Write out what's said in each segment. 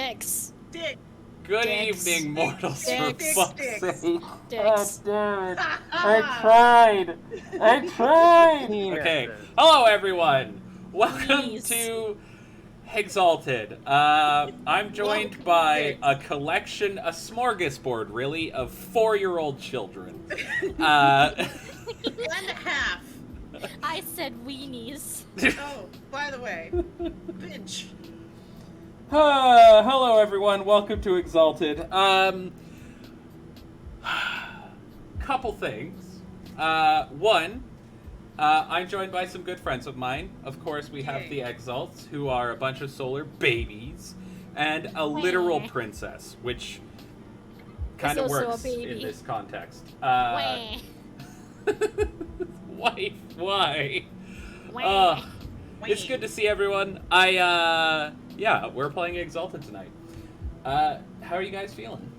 Dicks. Dick. Good Dicks. evening, mortals, Dicks. for fuck's Dicks. sake. Dicks. God damn it. I tried! Okay. Hello, everyone. Welcome Please. to Exalted. I'm joined Welcome, by Dicks. a smorgasbord, really, of 4-year-old children. And a half. I said weenies. Oh, by the way, bitch. Hello, everyone. Welcome to Exalted. Couple things. One, I'm joined by some good friends of mine. Of course, we have Yay. the Exalts, who are a bunch of solar babies, and a literal princess, which kind of also a works baby. in this context. Wah. Wife, why? Wah. It's good to see everyone. Yeah, we're playing Exalted tonight. How are you guys feeling?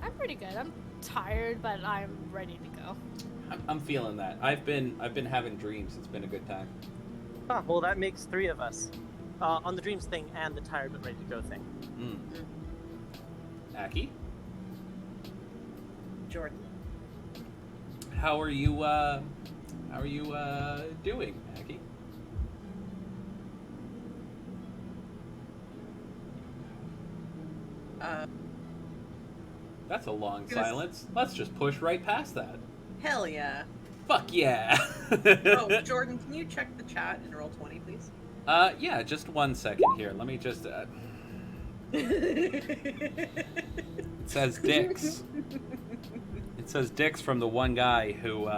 I'm pretty good. I'm tired, but I'm ready to go. I'm feeling that. I've been having dreams. It's been a good time. Ah, well, that makes 3 of us. On the dreams thing and the tired but ready to go thing. Aki, Jordan. how are you doing, Aki? That's a long It was- silence. Let's just push right past that. Hell yeah. Fuck yeah. Oh, Jordan, can you check the chat in roll 20, please? Yeah, just 1 second here. Let me just. It says dicks. It says dicks from the one guy who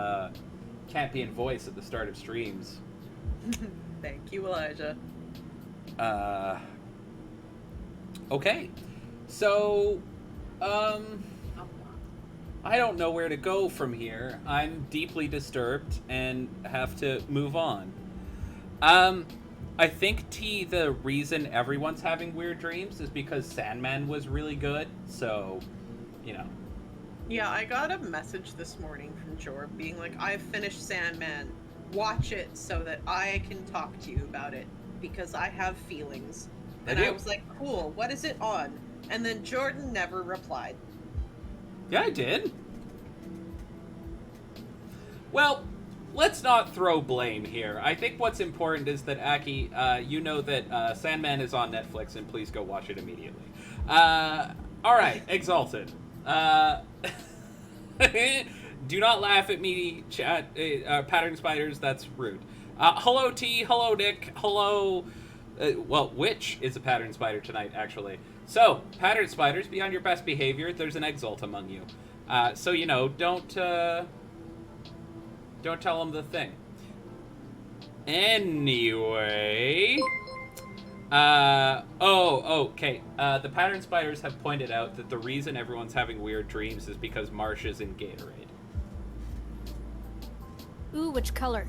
can't be in voice at the start of streams. Thank you, Elijah. Okay. So, I don't know where to go from here. I'm deeply disturbed and have to move on. I think, T, the reason everyone's having weird dreams is because Sandman was really good, so, you know. Yeah, I got a message this morning from Jorb being like, I've finished Sandman. Watch it so that I can talk to you about it because I have feelings. And I was like, cool, what is it on? And then Jordan never replied. Yeah, I did. Well, let's not throw blame here. I think what's important is that, Aki, you know that Sandman is on Netflix, and please go watch it immediately. Alright, Exalted. Do not laugh at me, chat. Pattern Spiders, that's rude. Hello, T. Hello, Nick. Hello... well, Witch is a Pattern Spider tonight, actually. So, Pattern Spiders, be on your best behavior. There's an Exalt among you. So, you know, don't tell them the thing. Anyway... okay. The Pattern Spiders have pointed out that the reason everyone's having weird dreams is because Marsh is in Gatorade. Ooh, which color?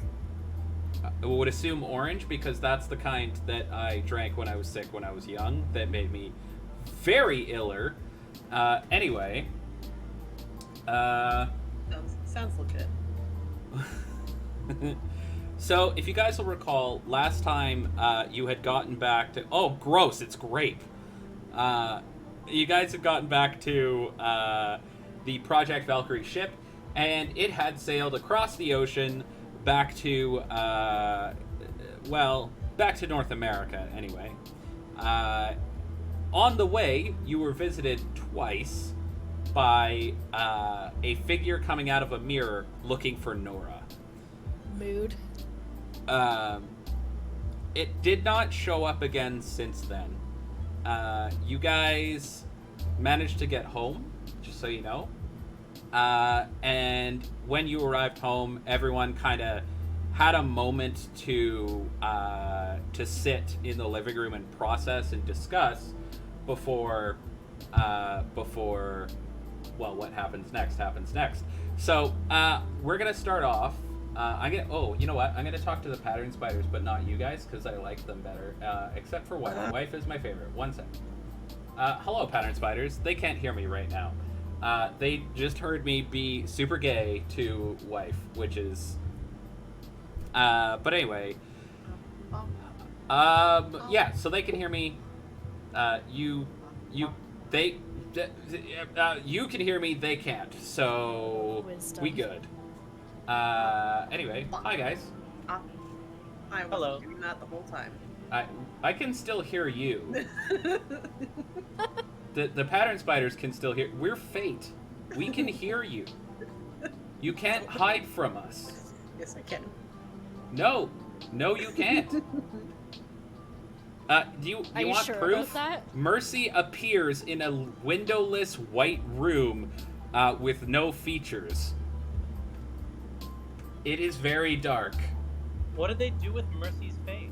I would assume orange, because that's the kind that I drank when I was sick when I was young, that made me very iller. Anyway. Sounds legit. So, if you guys will recall, last time you had gotten back to... Oh, gross, it's grape. You guys had gotten back to the Project Valkyrie ship, and it had sailed across the ocean back to, back to North America, anyway. On the way, you were visited twice by a figure coming out of a mirror looking for Nora. Mood. It did not show up again since then. You guys managed to get home, just so you know. And when you arrived home, everyone kind of had a moment to sit in the living room and process and discuss before what happens next. So we're gonna start off. You know what? I'm gonna talk to the Pattern Spiders, but not you guys, because I like them better. Except for Wife. Wife is my favorite. 1 sec. Hello, Pattern Spiders. They can't hear me right now. They just heard me be super gay to Wife, which is... but anyway. Yeah, so they can hear me. They, you can hear me. They can't. So Wisdom. we good. Anyway, hi guys. I was Hello. doing that the whole time. I can still hear you. The pattern spiders can still hear. We're fate. We can hear you. You can't hide from us. Yes, I can. No, you can't. Do you Are you want sure proof? about that? Mercy appears in a windowless white room with no features. It is very dark. What did they do with Mercy's face?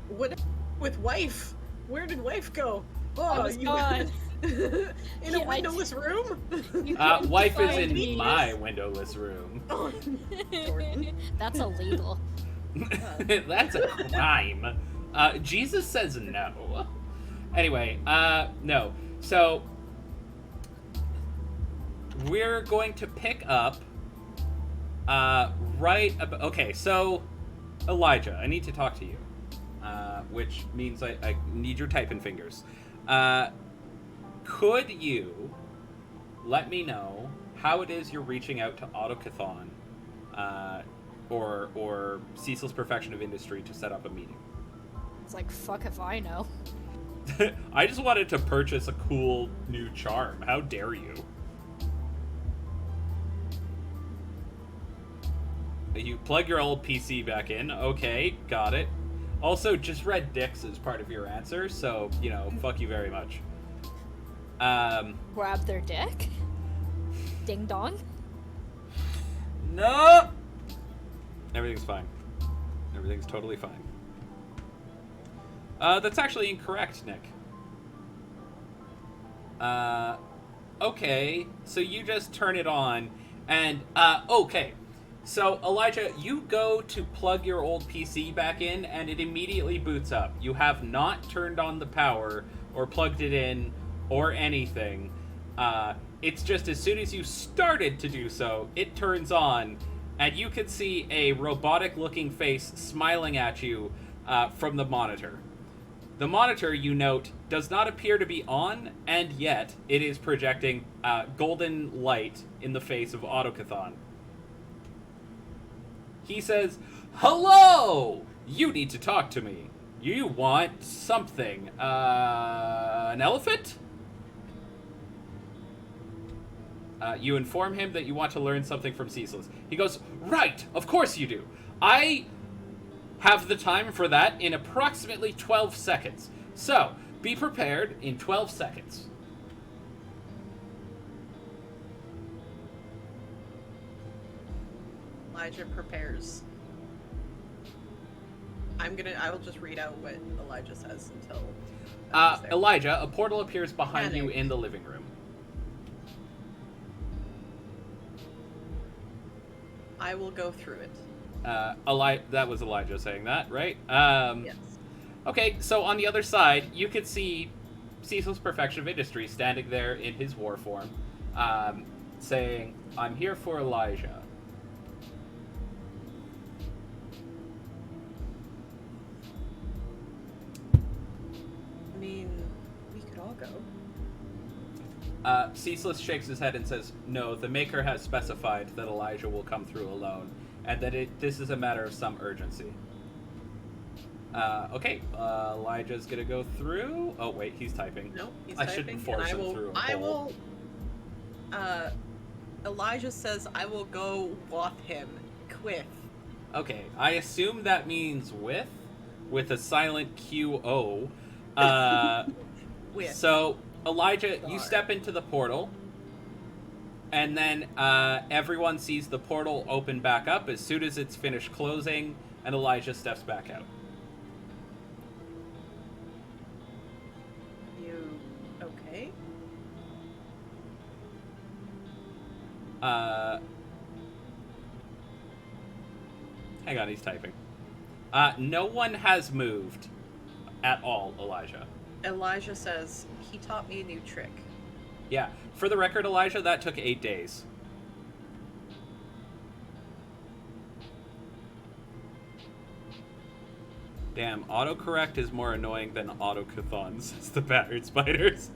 What with wife? Where did wife go? Oh, was gone. in Yeah, a windowless room? You couldn't Wife is find in me. my windowless room. Oh, Jordan. That's illegal. That's a crime. Jesus says no. Anyway, no. So, we're going to pick up, okay, so, Elijah, I need to talk to you. Which means I need your typing fingers. Could you let me know how it is you're reaching out to Autocathon, or Cecil's Perfection of Industry to set up a meeting? It's like, fuck if I know. I just wanted to purchase a cool new charm. How dare you? You plug your old PC back in. Okay, got it. Also, just read dicks as part of your answer, so, fuck you very much. Grab their dick? Ding dong? No! Everything's fine. Everything's totally fine. That's actually incorrect, Nick. Okay, so you just turn it on, and, okay. So, Elijah, you go to plug your old PC back in, and it immediately boots up. You have not turned on the power, or plugged it in, or anything. It's just as soon as you started to do so, it turns on, and you can see a robotic-looking face smiling at you from the monitor. The monitor, you note, does not appear to be on, and yet it is projecting golden light in the face of Autocathon. He says, "Hello! You need to talk to me. You want something. An elephant?" You inform him that you want to learn something from Cecil's. He goes, "Right, of course you do. I have the time for that in approximately 12 seconds. So, be prepared in 12 seconds." Elijah prepares. I will just read out what Elijah says until. Elijah, a portal appears behind you Panic. in the living room. I will go through it. That was Elijah saying that, right? Yes. Okay, so on the other side, you could see Cecil's Perfection of Industry standing there in his war form, saying, "I'm here for Elijah." I mean, we could all go. Cecil shakes his head and says, "No, the Maker has specified that Elijah will come through alone, and that this is a matter of some urgency." Okay, Elijah's gonna go through. Oh wait, he's typing. No, he's I typing. shouldn't force and him through a I hole. will. Elijah says, "I will go with him, quick." Okay, I assume that means with a silent QO. With. So, Elijah, you Sorry. step into the portal, and then everyone sees the portal open back up as soon as it's finished closing, and Elijah steps back out. You okay? Hang on, he's typing. No one has moved at all, Elijah. Elijah says, "He taught me a new trick." Yeah, for the record, Elijah, that took 8 days. Damn, autocorrect is more annoying than autocathons, says the battered spiders.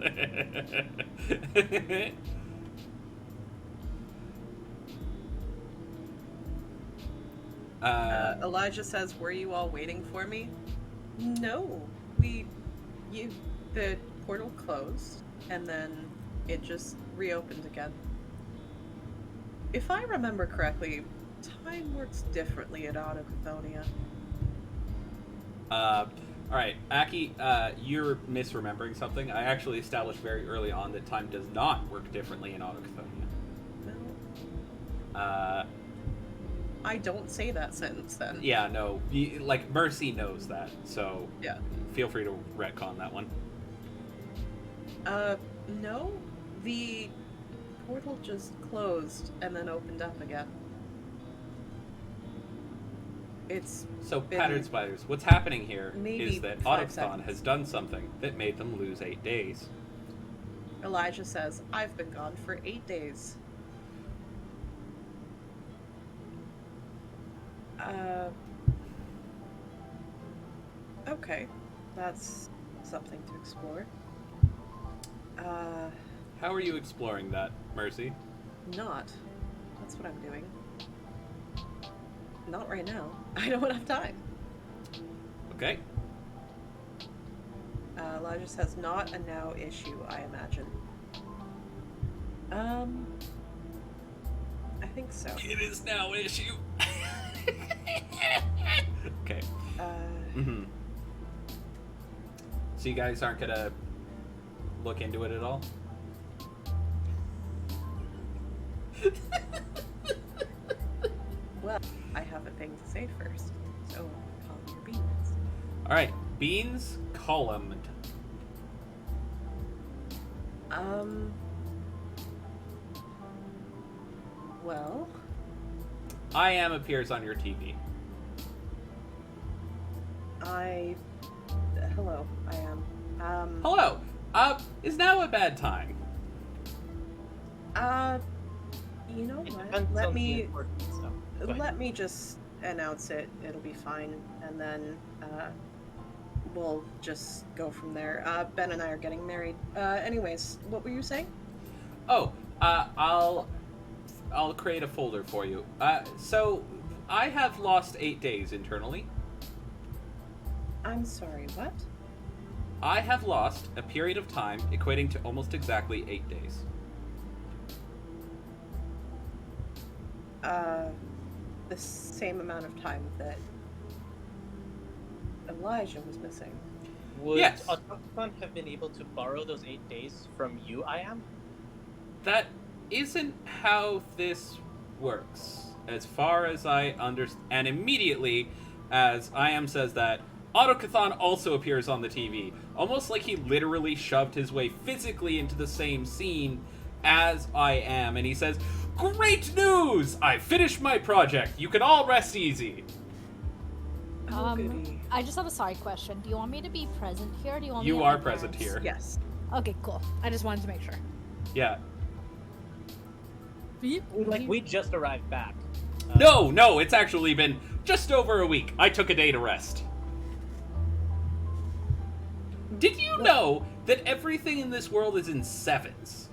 Elijah says, "Were you all waiting for me?" No, the portal closed, and then it just reopened again. If I remember correctly, time works differently at Autocathonia. Alright, Aki, you're misremembering something. I actually established very early on that time does not work differently in Autocathonia. No. I don't say that sentence then. Yeah, no. Like, Mercy knows that, so Yeah. feel free to retcon that one. No. The portal just closed and then opened up again. It's So, been pattern spiders, what's happening here maybe is that 5 Autocathon seconds. has done something that made them lose 8 days. Elijah says, "I've been gone for 8 days." Okay. That's something to explore. How are you exploring that, Mercy? Not. That's what I'm doing. Not right now. I don't have time. Okay. Elijah says, "Not a now issue, I imagine." I think so. It is now an issue. Okay. Mm-hmm. So you guys aren't gonna look into it at all? Well, I have a thing to say first, so calm your beans. Alright, Beans columned. Well, I am appears on your TV. hello, I am. Hello. Is now a bad time? You know It what? depends Let on the me important stuff. Go ahead. let me just announce it. It'll be fine, and then we'll just go from there. Ben and I are getting married. Anyways, what were you saying? Oh, I'll create a folder for you. So I have lost 8 days internally. I'm sorry, what? I have lost a period of time equating to almost exactly 8 days. The same amount of time that Elijah was missing. Would Yes. Autocathon have been able to borrow those 8 days from you, I am? That isn't how this works, as far as I understand. And immediately, as I am says that, Autocathon also appears on the TV, almost like he literally shoved his way physically into the same scene as I am, and he says, "Great news! I finished my project. You can all rest easy." Oh, goody. I just have a side question. Do you want me to be present here? Or do you want me You to are have present parents? here. Yes. Okay, cool. I just wanted to make sure. Yeah. Like, we just arrived back. No, it's actually been just over a week. I took a day to rest. Did you know that everything in this world is in 7s?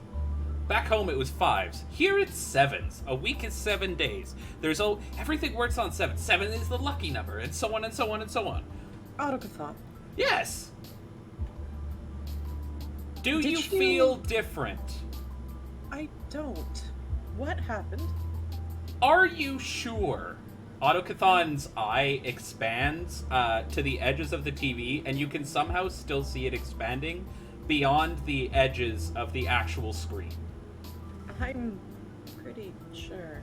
Back home it was 5s. Here it's 7s. A week is 7 days. Everything works on 7. 7 is the lucky number, and so on and so on and so on. Autocathon. Yes. Do Did you you- feel different? I don't. What happened? Are you sure? Autocathon's eye expands to the edges of the TV, and you can somehow still see it expanding beyond the edges of the actual screen. I'm pretty sure.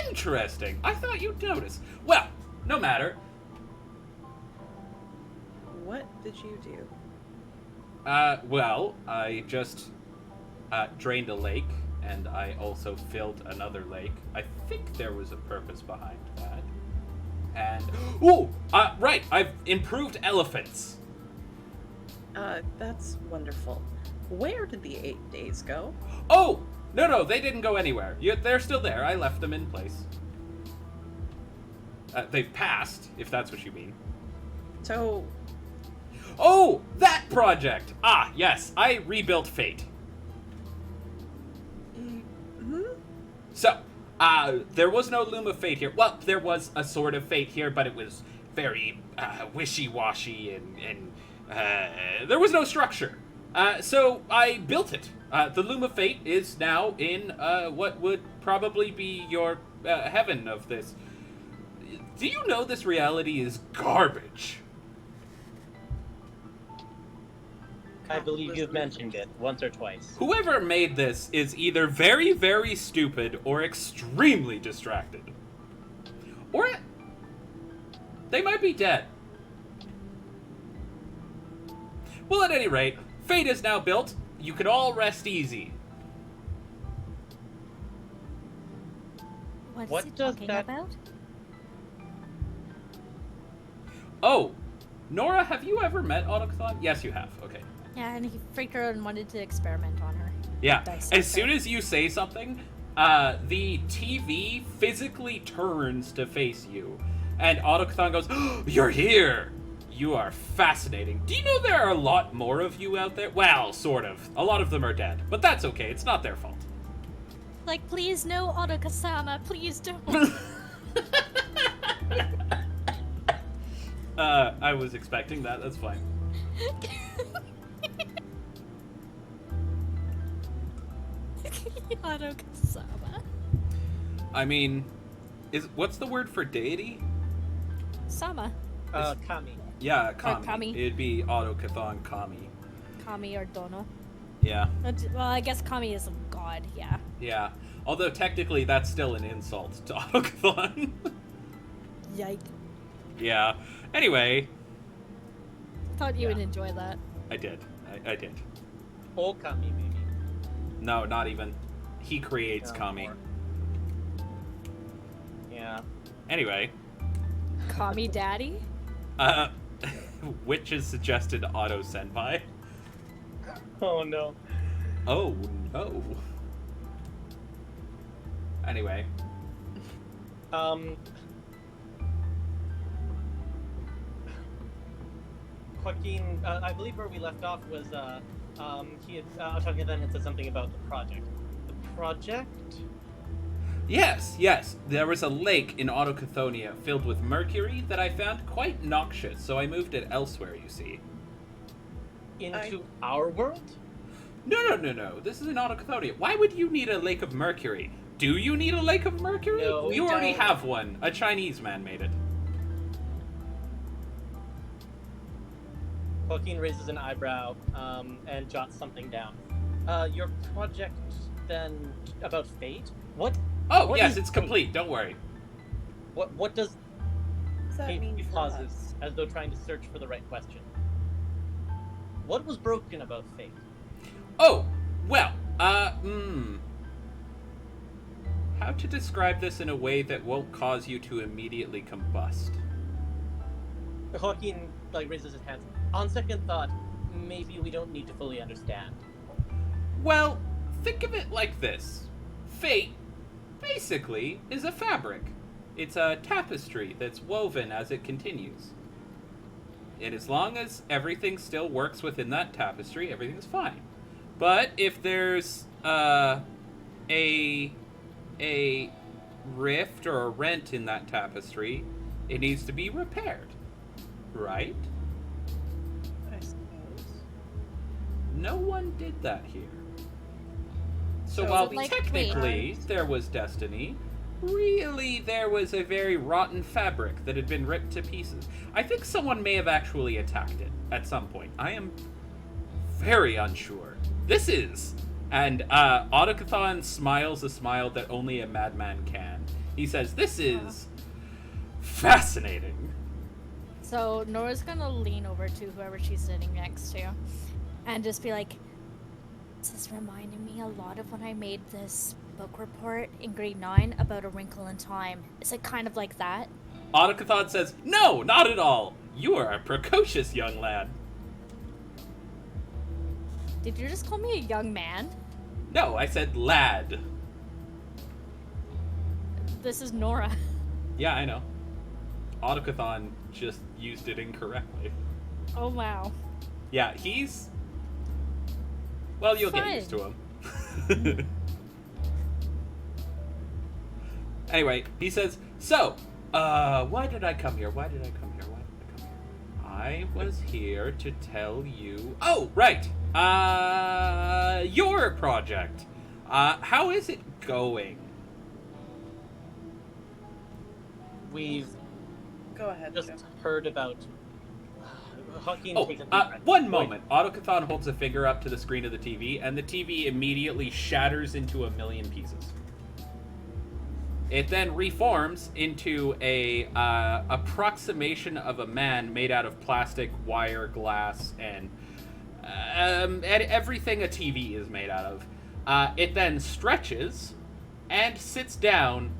Interesting. I thought you'd notice. Well, no matter. What did you do? Well, I just drained a lake, and I also filled another lake. I think there was a purpose behind that. And right, I've improved elephants. That's wonderful. Where did the 8 days go? Oh, no, they didn't go anywhere. They're still there. I left them in place. They've passed, if that's what you mean. So, Oh, that project! Ah, yes, I rebuilt Fate. hmm? So, there was no Loom of Fate here. Well, there was a sort of Fate here, but it was very wishy-washy, and there was no structure. So I built it. The Loom of Fate is now in what would probably be your heaven of this. Do you know this reality is garbage? I believe you've mentioned it once or twice. Whoever made this is either very, very stupid or extremely distracted. Or they might be dead. Well, at any rate, Fate is now built. You can all rest easy. What's he does talking that- about? Oh, Nora, have you ever met Autochthon? Yes, you have. Okay. Yeah, and he freaked out and wanted to experiment on her. Yeah. Dissect As soon her. as you say something, the TV physically turns to face you, and Autochthon goes, "Oh, you're here! You are fascinating. Do you know there are a lot more of you out there? Well, sort of. A lot of them are dead, but that's okay. It's not their fault." Like, please no, Otokasama, please don't. I was expecting that. That's fine. Otokasama. I mean, what's the word for deity? Sama. Kami. Yeah, Kami. Kami. It'd be Autochthon Kami. Kami or Dono. Yeah. Well, I guess Kami is a god, yeah. Yeah. Although technically that's still an insult to Autochthon. Yike. Yeah. Anyway, Thought you would enjoy that. I did. I did. Or Kami, maybe. No, not even. He creates No, Kami. more. Yeah. Anyway, Kami Daddy? Witch has suggested Auto Senpai. Oh no. Oh no. Anyway, Joaquin, I believe where we left off was, he had, Otakia then had said something about the project. The project? yes. There was a lake in Autochthonia filled with mercury that I found quite noxious, so I moved it elsewhere, you see. Into our world? No. This is in Autochthonia. Why would you need a lake of mercury? Do you need a lake of mercury? No, we you already don't. have one. A Chinese man made it. Joaquin raises an eyebrow, and jots something down. Your project, then, about fate? What? Oh, What yes, is it's fate? complete. Don't worry. What does What's that fate? mean He for pauses, us? as though trying to search for the right question. What was broken about fate? Oh, well, how to describe this in a way that won't cause you to immediately combust? Joaquin, raises his hands. On second thought, maybe we don't need to fully understand. Well, think of it like this. Fate, basically, is a fabric. It's a tapestry that's woven as it continues. And as long as everything still works within that tapestry, everything's fine. But if there's a rift or a rent in that tapestry, it needs to be repaired. Right? I suppose. No one did that here. So So while we- Like, technically wait. there was destiny, really there was a very rotten fabric that had been ripped to pieces. I think someone may have actually attacked it at some point. I am very unsure. This is... And Autochthon smiles a smile that only a madman can. He says, "This is fascinating." So Nora's gonna lean over to whoever she's sitting next to and just be like, "This is reminding me a lot of when I made this book report in grade 9 about A Wrinkle in Time. Is it kind of like that?" Autochthon says, "No, not at all. You are a precocious young lad." Did you just call me a young man? No, I said lad. This is Nora. Yeah, I know. Autochthon just used it incorrectly. Oh wow. Yeah, he's... Well, you'll get used to him. Anyway, he says, so, why did I come here? Why did I come here? Why did I come here? I was here to tell you... Oh, right! Your project. How is it going? We've Go ahead. just Joe. heard about. Joaquin Oh, takes a deep breath. one moment. Autocathon holds a finger up to the screen of the TV, and the TV immediately shatters into a million pieces. It then reforms into a approximation of a man made out of plastic, wire, glass, and everything a TV is made out of. It then stretches and sits down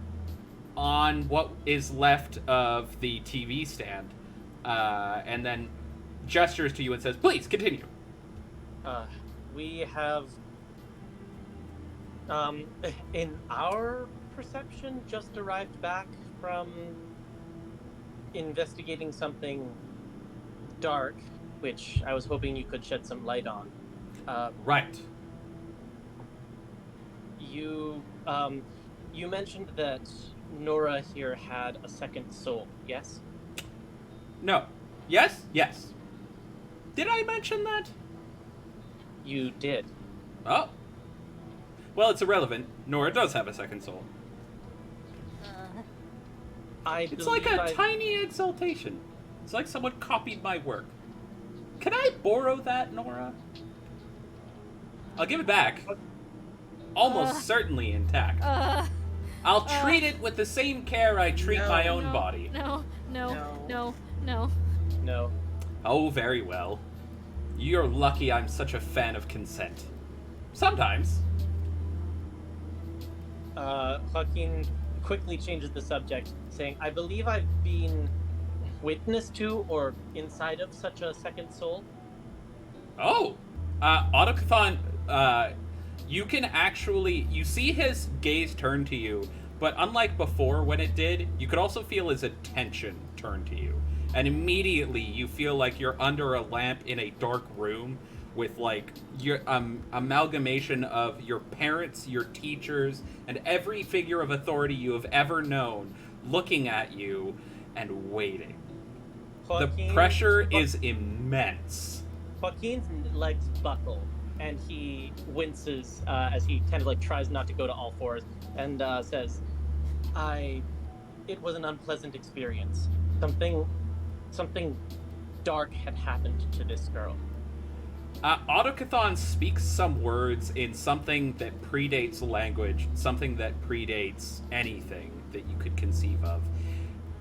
on what is left of the TV stand, and then gestures to you and says, "Please continue." We have, in our perception, just arrived back from investigating something dark, which I was hoping you could shed some light on. Right. You mentioned that Nora here had a second soul, yes? No. Yes? Yes. Did I mention that? You did. Oh. Well, it's irrelevant. Nora does have a second soul. It's like a tiny exaltation. It's like someone copied my work. Can I borrow that, Nora? I'll give it back. Almost certainly intact. I'll treat it with the same care I treat my own body. No. No. Oh, very well. You're lucky I'm such a fan of consent. Sometimes. Joaquin quickly changes the subject, saying, I believe I've been witness to or inside of such a second soul. Oh! Autocathon, you can actually... You see his gaze turn to you, but unlike before when it did, you could also feel his attention turn to you. And immediately you feel like you're under a lamp in a dark room with, like, your amalgamation of your parents, your teachers, and every figure of authority you have ever known looking at you and waiting. The pressure is immense. Joaquin's legs buckle, and he winces as he kind of like tries not to go to all fours, and says, it was an unpleasant experience. Something dark had happened to this girl. Autocathon speaks some words in something that predates language, something that predates anything that you could conceive of.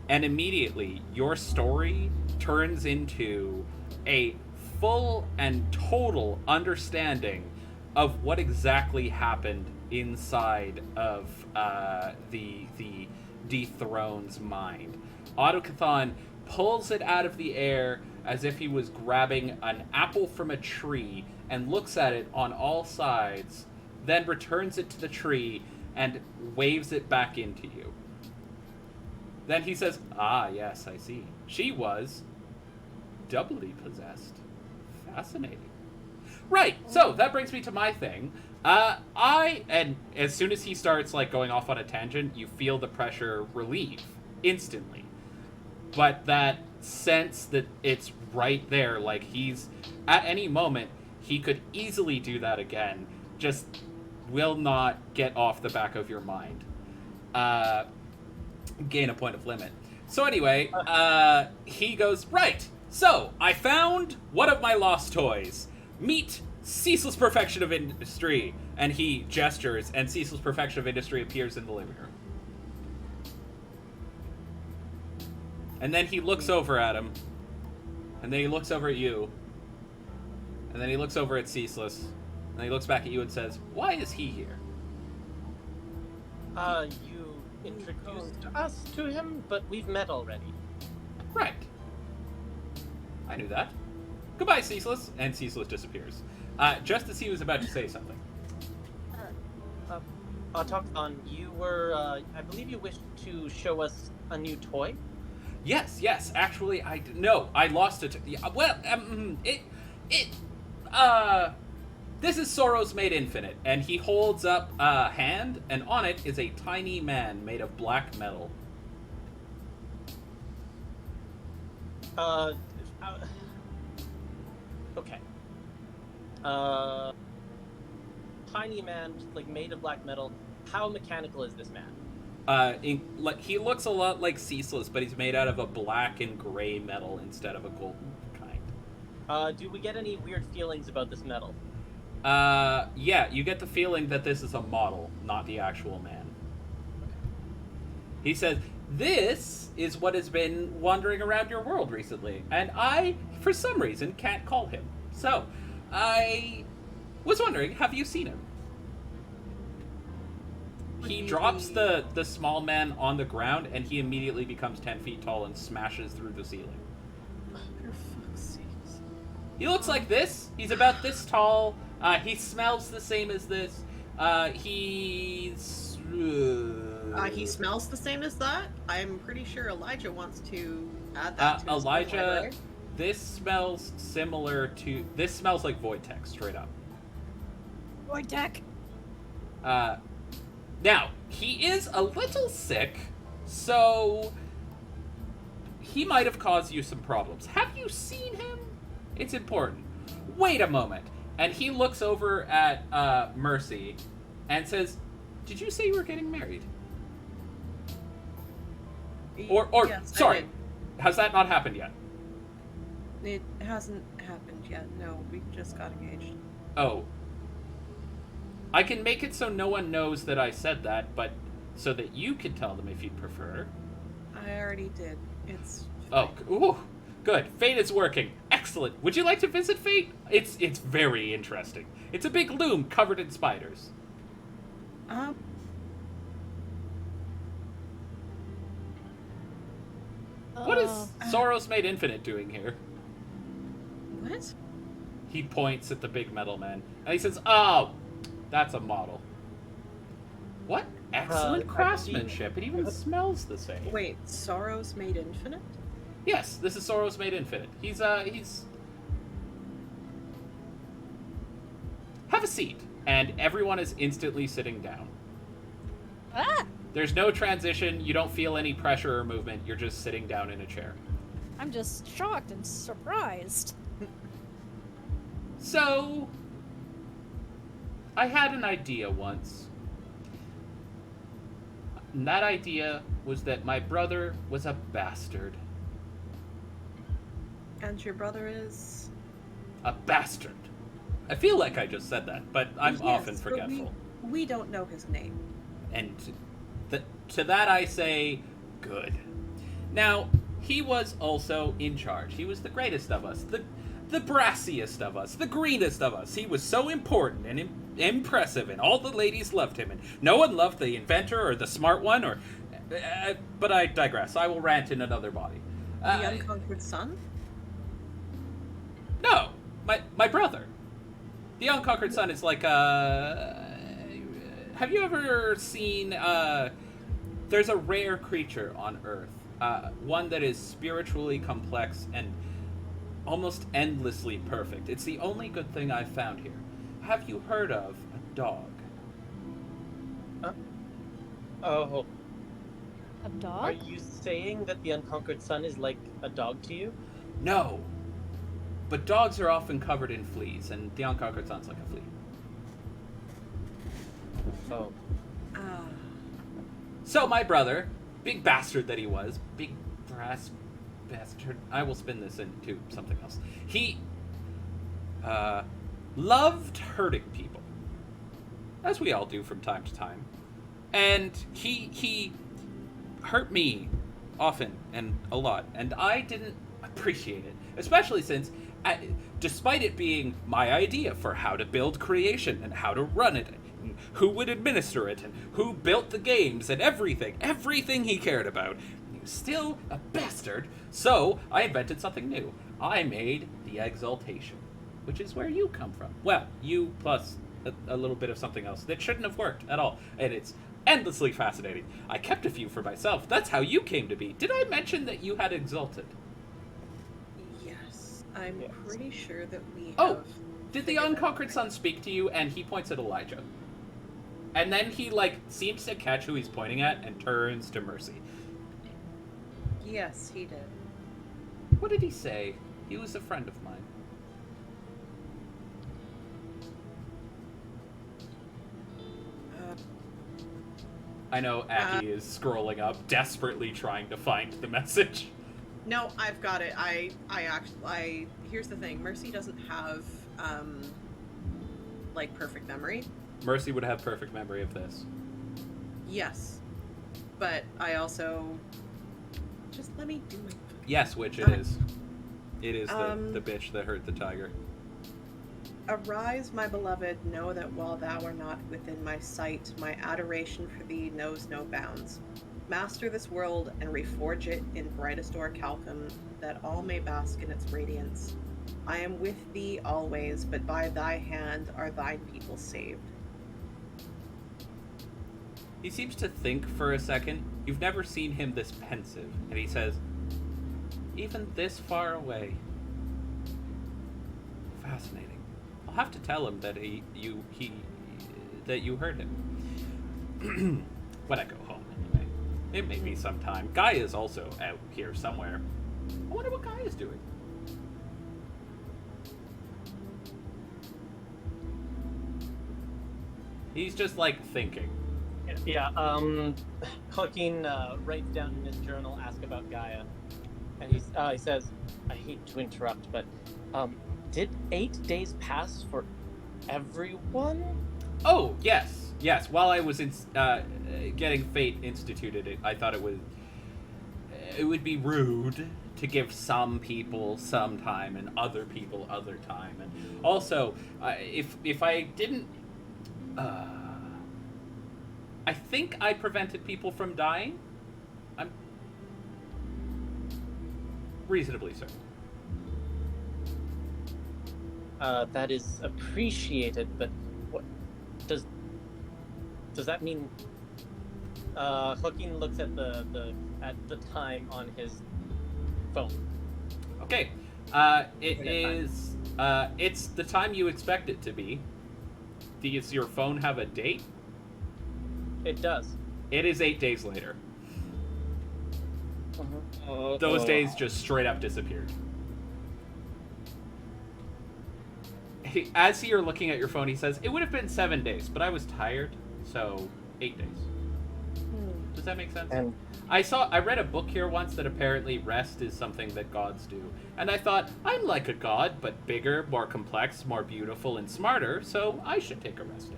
And immediately, your story turns into a full and total understanding of what exactly happened inside of the dethrone's mind. Autocathon pulls it out of the air as if he was grabbing an apple from a tree and looks at it on all sides, then returns it to the tree and waves it back into you. Then he says, "Ah, yes, I see. She was doubly possessed. Fascinating." Right, so that brings me to my thing. And as soon as he starts, like, going off on a tangent, you feel the pressure relieve instantly. But that sense that it's right there, like he's, at any moment, he could easily do that again, just will not get off the back of your mind. Gain a point of limit. So anyway, he goes, right, so I found one of my lost toys. Meet Ceaseless Perfection of Industry. And he gestures, and Ceaseless Perfection of Industry appears in the living room. And then he looks over at him, and then he looks over at you, and then he looks over at Ceaseless, and then he looks back at you and says, "Why is he here?" You introduced us to him, but we've met already. Right. I knew that. Goodbye, Ceaseless. And Ceaseless disappears. Just as he was about to say something. Autocathon, you were, I believe you wished to show us a new toy? Yes. Actually, no, I lost it. Yeah, well, this is Sorrows Made Infinite, and he holds up a hand, and on it is a tiny man made of black metal. Uh, okay. Tiny man, like made of black metal. How mechanical is this man? He looks a lot like Ceaseless, but he's made out of a black and gray metal instead of a golden kind. Do we get any weird feelings about this metal? Yeah, you get the feeling that this is a model, not the actual man. He says, "This is what has been wandering around your world recently, and I, for some reason, can't call him. So, I was wondering, have you seen him?" He drops the small man on the ground, and he immediately becomes 10 feet tall and smashes through the ceiling. For fuck's sakes. He looks like this. He's about this tall. He smells the same as this. He smells the same as that? I'm pretty sure Elijah wants to add that to his Elijah, library. this smells similar to... This smells like Void Tech, straight up. Void Tech. Now, he is a little sick, so he might have caused you some problems. Have you seen him? It's important. Wait a moment. And he looks over at Mercy and says, "Did you say you were getting married?" Or Yes, I sorry, did. has that not happened yet? It hasn't happened yet. No, we just got engaged. Oh. I can make it so no one knows that I said that, but so that you can tell them if you'd prefer. I already did. It's Oh, ooh, good. Fate is working. Excellent. Would you like to visit Fate? It's very interesting. It's a big loom covered in spiders. What is Sorrows Made Infinite doing here? What? He points at the big metal man, and he says, "Oh, that's a model. What excellent I've craftsmanship. It even smells the same." Wait, Sorrows Made Infinite? Yes, this is Sorrows Made Infinite. He's Have a seat. And everyone is instantly sitting down. Ah! There's no transition, you don't feel any pressure or movement, you're just sitting down in a chair. I'm just shocked and surprised. So, I had an idea once. And that idea was that my brother was a bastard. And your brother is? A bastard. I feel like I just said that, but I'm Yes, often but forgetful. We don't know his name. And to that I say, good. Now, he was also in charge. He was the greatest of us, the brassiest of us, the greenest of us. He was so important and impressive, and all the ladies loved him, and no one loved the inventor or the smart one, or... but I digress. I will rant in another body. The Unconquered Sun? No, my brother. The Unconquered Sun is like have you ever seen there's a rare creature on Earth, one that is spiritually complex and almost endlessly perfect. It's the only good thing I've found here. Have you heard of a dog? Oh, A are dog? you saying that the Unconquered Sun is like a dog to you? No. But dogs are often covered in fleas, and the Unconquered Sun's like a flea. Oh. So my brother, big bastard that he was, big brass bastard. I will spin this into something else. He loved hurting people, as we all do from time to time, and he hurt me often and a lot, and I didn't appreciate it, especially since, despite it being my idea for how to build creation and how to run it, and who would administer it, and who built the games, and everything he cared about, he was still a bastard. So I invented something new. I made the Exaltation, which is where you come from. Well, you plus a little bit of something else that shouldn't have worked at all, and it's Endlessly fascinating. I kept a few for myself. That's how you came to be. Did I mention that you had exalted? Yes, I'm Yes. pretty sure that we have. Oh, did the figured that out unconquered right son now. speak to you? And he points at Elijah. And then he, like, seems to catch who he's pointing at and turns to Mercy. Yes, he did. What did he say? He was a friend of mine. I know Aki is scrolling up, desperately trying to find the message. No, I've got it. Here's the thing. Mercy doesn't have, like, perfect memory. Mercy would have perfect memory of this. Yes. But I also... Just let me do my... Yes, which it is. It is Um, the bitch that hurt the tiger. Arise, my beloved, know that while thou art not within my sight, my adoration for thee knows no bounds. Master this world and reforge it in brightest orichalcum, that all may bask in its radiance. I am with thee always, but by thy hand are thine people saved. He seems to think for a second. You've never seen him this pensive, and he says, "Even this far away." Fascinating. I'll have to tell him that that you heard him. When I go home, anyway. It may be some time. Guy is also out here somewhere. I wonder what Guy is doing. He's just like thinking. Yeah, Joaquin writes down in his journal, ask about Gaia. And he says, I hate to interrupt, but did 8 days pass for everyone? Oh, yes. Yes, while I was getting Fate instituted, I thought it would be rude to give some people some time and other people other time. And also, if I didn't... I think I prevented people from dying. I'm reasonably certain. That is appreciated, but what does that mean? Joaquin looks at the time on his phone. Okay, it's the time you expect it to be. Does your phone have a date? It does. It is 8 days later. Those days just straight up disappeared. As you're looking at your phone, he says, it would have been 7 days, but I was tired, so 8 days. Does that make sense? And I read a book here once that apparently rest is something that gods do. And I thought, I'm like a god, but bigger, more complex, more beautiful, and smarter, so I should take a rest day.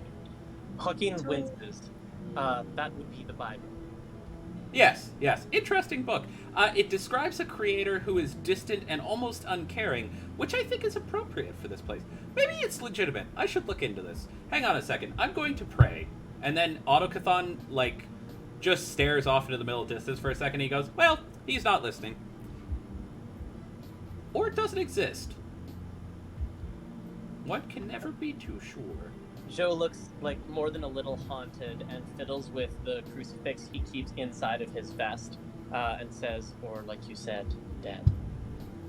Joaquin winces. That would be the Bible. Yes. Interesting book. It describes a creator who is distant and almost uncaring, which I think is appropriate for this place. Maybe it's legitimate. I should look into this. Hang on a second. I'm going to pray. And then Autocathon, just stares off into the middle distance for a second. He goes, well, he's not listening. Or it doesn't exist. One can never be too sure. Joe looks like more than a little haunted and fiddles with the crucifix he keeps inside of his vest and says, or like you said, dead.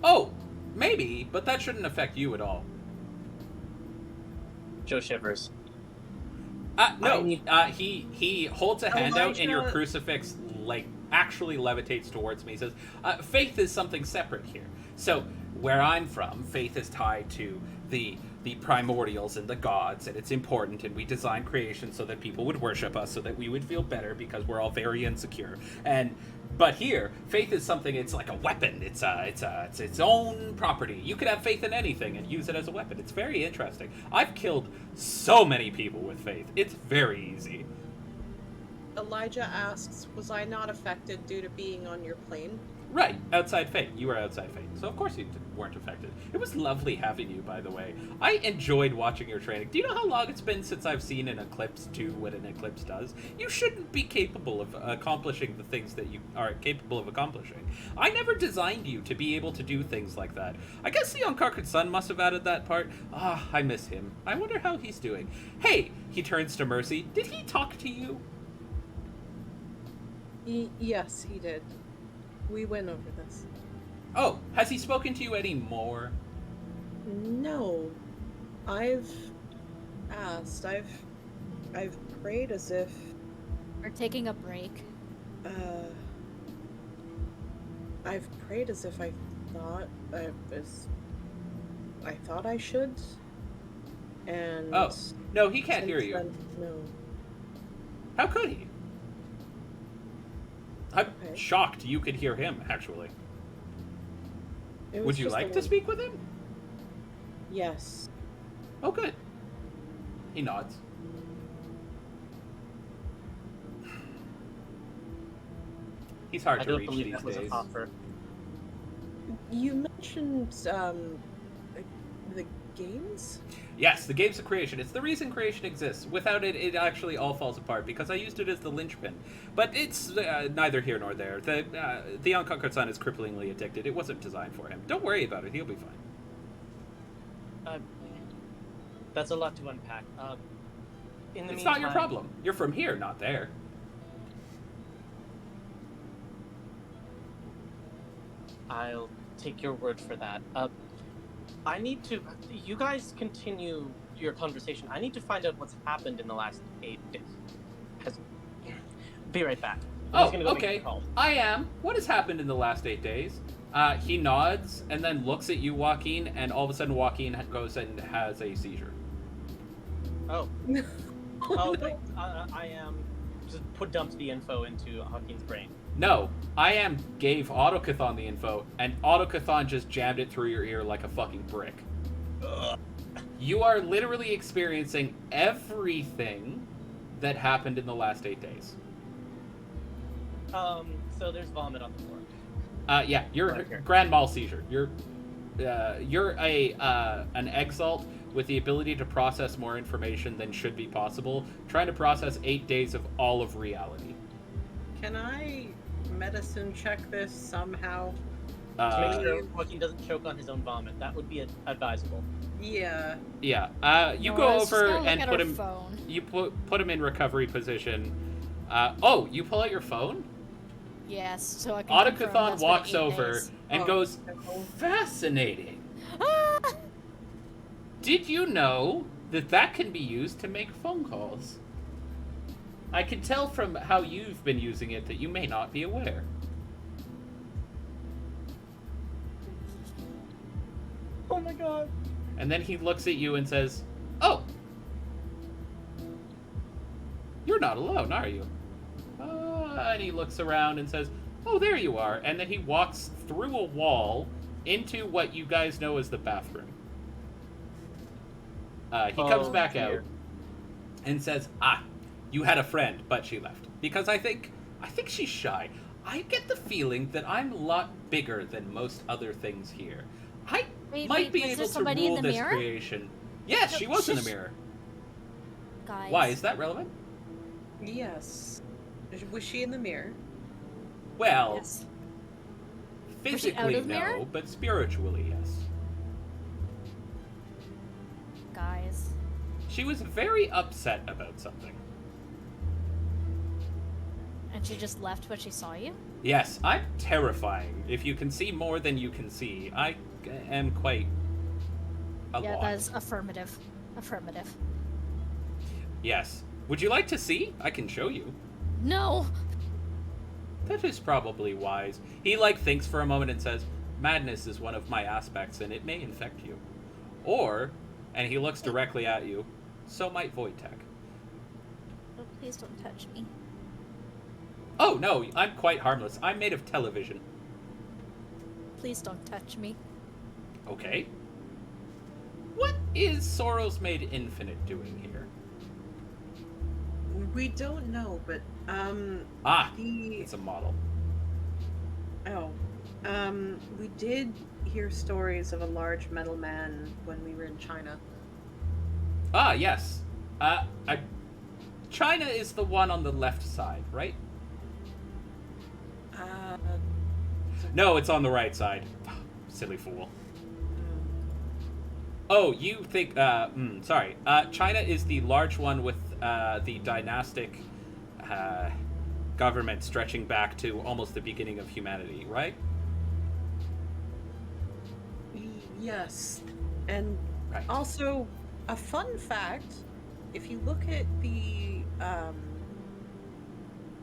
Oh, maybe, but that shouldn't affect you at all. Joe shivers. No, he holds a hand out and your Elijah- crucifix, actually levitates towards me. He says, faith is something separate here. So, where I'm from, faith is tied to the primordials and the gods, and it's important, and we design creation so that people would worship us, so that we would feel better because we're all very insecure. But here, faith is something. It's like a weapon. It's its own property. You could have faith in anything and use it as a weapon. It's very interesting. I've killed so many people with faith. It's very easy. Elijah asks, was I not affected due to being on your plane? Right, outside fate. You were outside fate, so of course you weren't affected. It was lovely having you, by the way. I enjoyed watching your training. Do you know how long it's been since I've seen an eclipse do what an eclipse does? You shouldn't be capable of accomplishing the things that you are capable of accomplishing. I never designed you to be able to do things like that. I guess the Unconquered Sun must have added that part. I miss him. I wonder how he's doing. Hey, he turns to Mercy. Did he talk to you? Yes, he did. We went over this. Oh, has he spoken to you any more? No. I've asked. I've prayed as if We're taking a break. uh I've prayed as if I thought I thought I should. And Oh, no, he can't hear since you. then, no. How could he? I'm Okay. shocked you could hear him, actually. It was Would you just a like to little- speak with him? Yes. Oh, good. He nods. He's hard I to don't reach believe these that was days. an offer. You mentioned the games? Yes, the games of creation. It's the reason creation exists. Without it, it actually all falls apart because I used it as the linchpin. But it's neither here nor there. The Unconquered Sun is cripplingly addicted. It wasn't designed for him. Don't worry about it. He'll be fine. That's a lot to unpack. In the It's meantime, not your problem. You're from here, not there. I'll take your word for that. I need to. You guys continue your conversation. I need to find out what's happened in the last 8 days. Be right back. I'm Oh, just gonna go make okay. a call. I am. What has happened in the last 8 days? He nods and then looks at you, Joaquin, and all of a sudden Joaquin goes and has a seizure. Oh. Oh, wait. I am. Just dumped the info into Joaquin's brain. No, I am gave Autocathon the info, and Autocathon just jammed it through your ear like a fucking brick. Ugh. You are literally experiencing everything that happened in the last 8 days. So there's vomit on the floor. Yeah, you're Right here. grand mal seizure. You're an exalt with the ability to process more information than should be possible, trying to process 8 days of all of reality. Can I medicine check this somehow? To make sure Joaquin doesn't choke on his own vomit. That would be advisable. Yeah. Yeah. You go Nora's just over gonna look and at put her him. phone. You put him in recovery position. Oh, you pull out your phone. Yes, so I can confirm Autocathon that's walks been 8 over days. and Oh, goes, no. "Fascinating. Ah! Did you know that can be used to make phone calls? I can tell from how you've been using it that you may not be aware." Oh my god. And then he looks at you and says, "Oh, you're not alone, are you?" And he looks around and says, "Oh, there you are." And then he walks through a wall into what you guys know as the bathroom. He comes Oh, back dear. out and says, "Ah, you had a friend, but she left. Because I think she's shy. I get the feeling that I'm a lot bigger than most other things here. I might be was able there to somebody in rule the this mirror? creation." Yes, she was in the Shush. mirror. Guys. Why, is that relevant? Yes. Was she in the mirror? Well, Yes. Was she out physically of the mirror? no, but spiritually yes. Guys. She was very upset about something. And she just left when she saw you? Yes, I'm terrifying. If you can see more than you can see, I am quite a Yeah, lot. that is affirmative. Affirmative. Yes. Would you like to see? I can show you. No! That is probably wise. He thinks for a moment and says, "Madness is one of my aspects and it may infect you." Or, and he looks directly at you, "So might Void Tech." Oh, please don't touch me. Oh no, I'm quite harmless. I'm made of television. Please don't touch me. Okay. What is Sorrow's Made Infinite doing here? We don't know, but Ah, the it's a model. we did hear stories of a large metal man when we were in China. Ah, yes. China is the one on the left side, right? No, it's on the right side. Silly fool. Oh, you think, sorry. China is the large one with, the dynastic, government stretching back to almost the beginning of humanity, right? Yes. And Right. also, a fun fact, if you look at the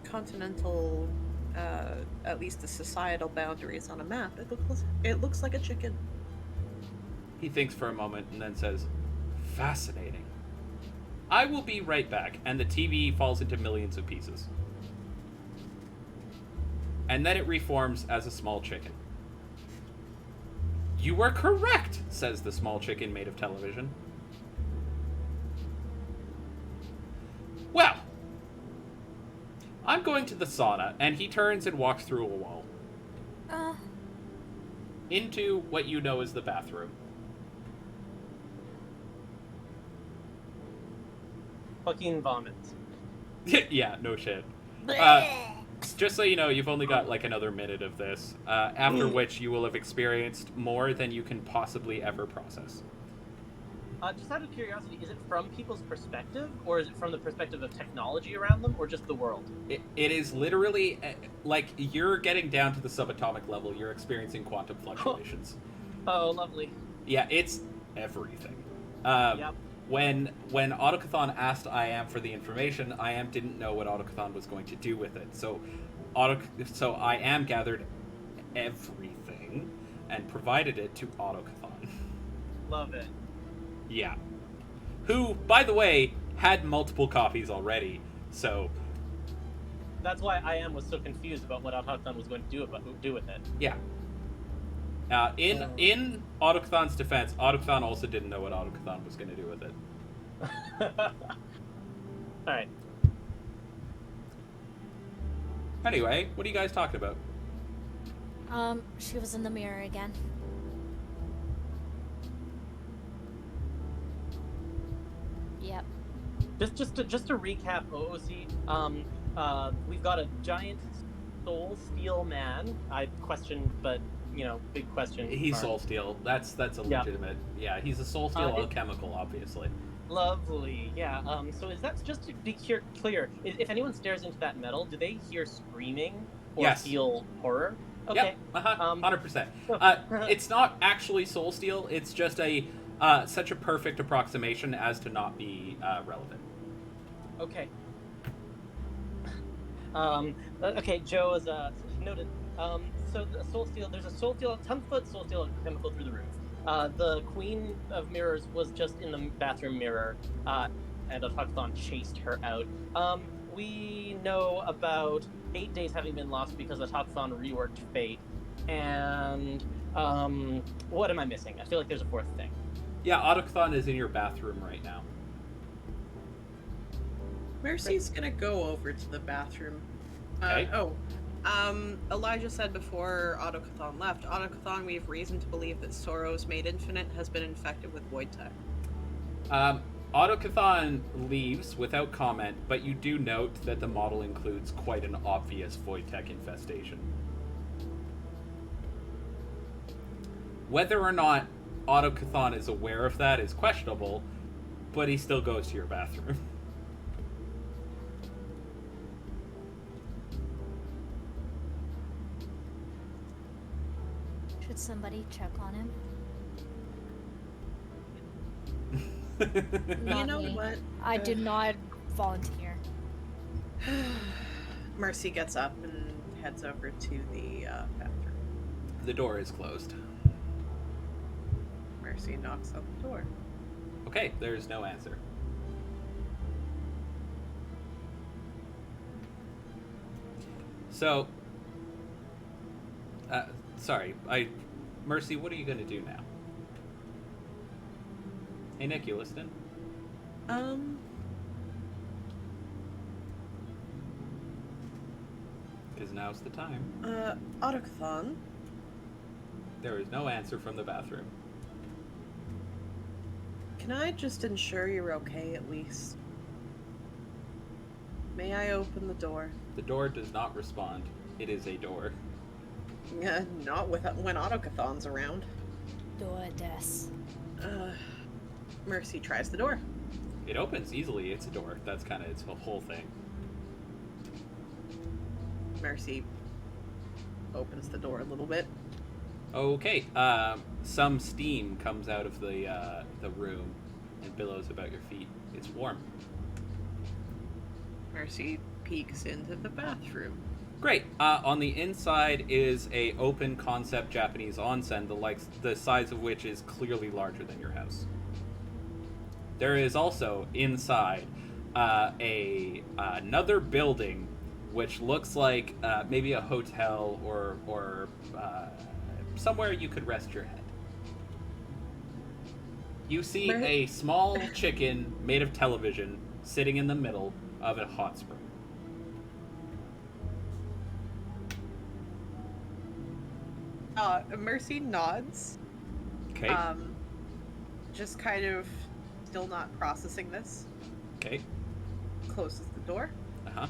continental, at least the societal boundaries on a map, it looks like a chicken. He thinks for a moment and then says, fascinating. I will be right back, and the TV falls into millions of pieces. And then it reforms as a small chicken. You were correct, says the small chicken made of television. Well, I'm going to the sauna, and he turns and walks through a wall. Into what you know as the bathroom. Fucking vomits. Yeah, no shit. Just so you know, you've only got like another minute of this, after which you will have experienced more than you can possibly ever process. Just out of curiosity, is it from people's perspective, or is it from the perspective of technology around them, or just the world? It is literally, like, you're getting down to the subatomic level, you're experiencing quantum fluctuations. Oh, lovely. Yeah, it's everything. Yep. When Autocathon asked IAM for the information, IAM didn't know what Autocathon was going to do with it. So IAM gathered everything and provided it to Autocathon. Love it. Yeah. Who, by the way, had multiple copies already, so... That's why IAM was so confused about what Autochthon was going to do with it. Yeah. In Autochthon's defense, Autochthon also didn't know what Autochthon was going to do with it. Alright. Anyway, what are you guys talking about? She was in the mirror again. Yep. Just to recap OOC, we've got a giant soul steel man. I question, but big question. He's mark. soul steel. That's a legitimate. Yeah, he's a soul steel alchemical, obviously. Lovely. Yeah. So is that just to be clear? If anyone stares into that metal, do they hear screaming or Yes. feel horror? Okay. Yep. 100%. It's not actually soul steel. It's just such a perfect approximation as to not be relevant. Okay. Okay, Joe is noted. So the soul steel, there's a soul steel, 10-foot soul steel chemical through the roof. The Queen of Mirrors was just in the bathroom mirror, and Autochthon chased her out. We know about 8 days having been lost because Autochthon reworked fate. And what am I missing? I feel like there's a fourth thing. Yeah, Autochthon is in your bathroom right now. Mercy's gonna go over to the bathroom. Okay. Elijah said before Autocathon left, Autocathon, we have reason to believe that Soros Made Infinite has been infected with void tech. Autocathon leaves without comment, but you do note that the model includes quite an obvious void tech infestation. Whether or not Autocathon is aware of that is questionable, but he still goes to your bathroom. Should somebody check on him? You Not know me. what? I did not volunteer. Mercy gets up and heads over to the bathroom. The door is closed. Mercy knocks on the door. Okay, there's no answer. So, sorry, Mercy, what are you going to do now? Hey, Nick, you listening? Because now's the time. Autocathon, There is no answer from the bathroom. can I just ensure you're okay at least? May I open the door? The door does not respond. It is a door. Yeah, not when Autocathon's around. Door des. Mercy tries the door. It opens easily. It's a door. That's kind of its whole thing. Mercy opens the door a little bit. Okay. Some steam comes out of the room and billows about your feet. It's warm. Mercy peeks into the bathroom. Great. On the inside is a open concept Japanese onsen, the size of which is clearly larger than your house. There is also inside another building, which looks like maybe a hotel or somewhere you could rest your head. You see a small chicken made of television sitting in the middle of a hot spring. Mercy nods. Okay. Just kind of still not processing this. Okay. Closes the door. Uh-huh.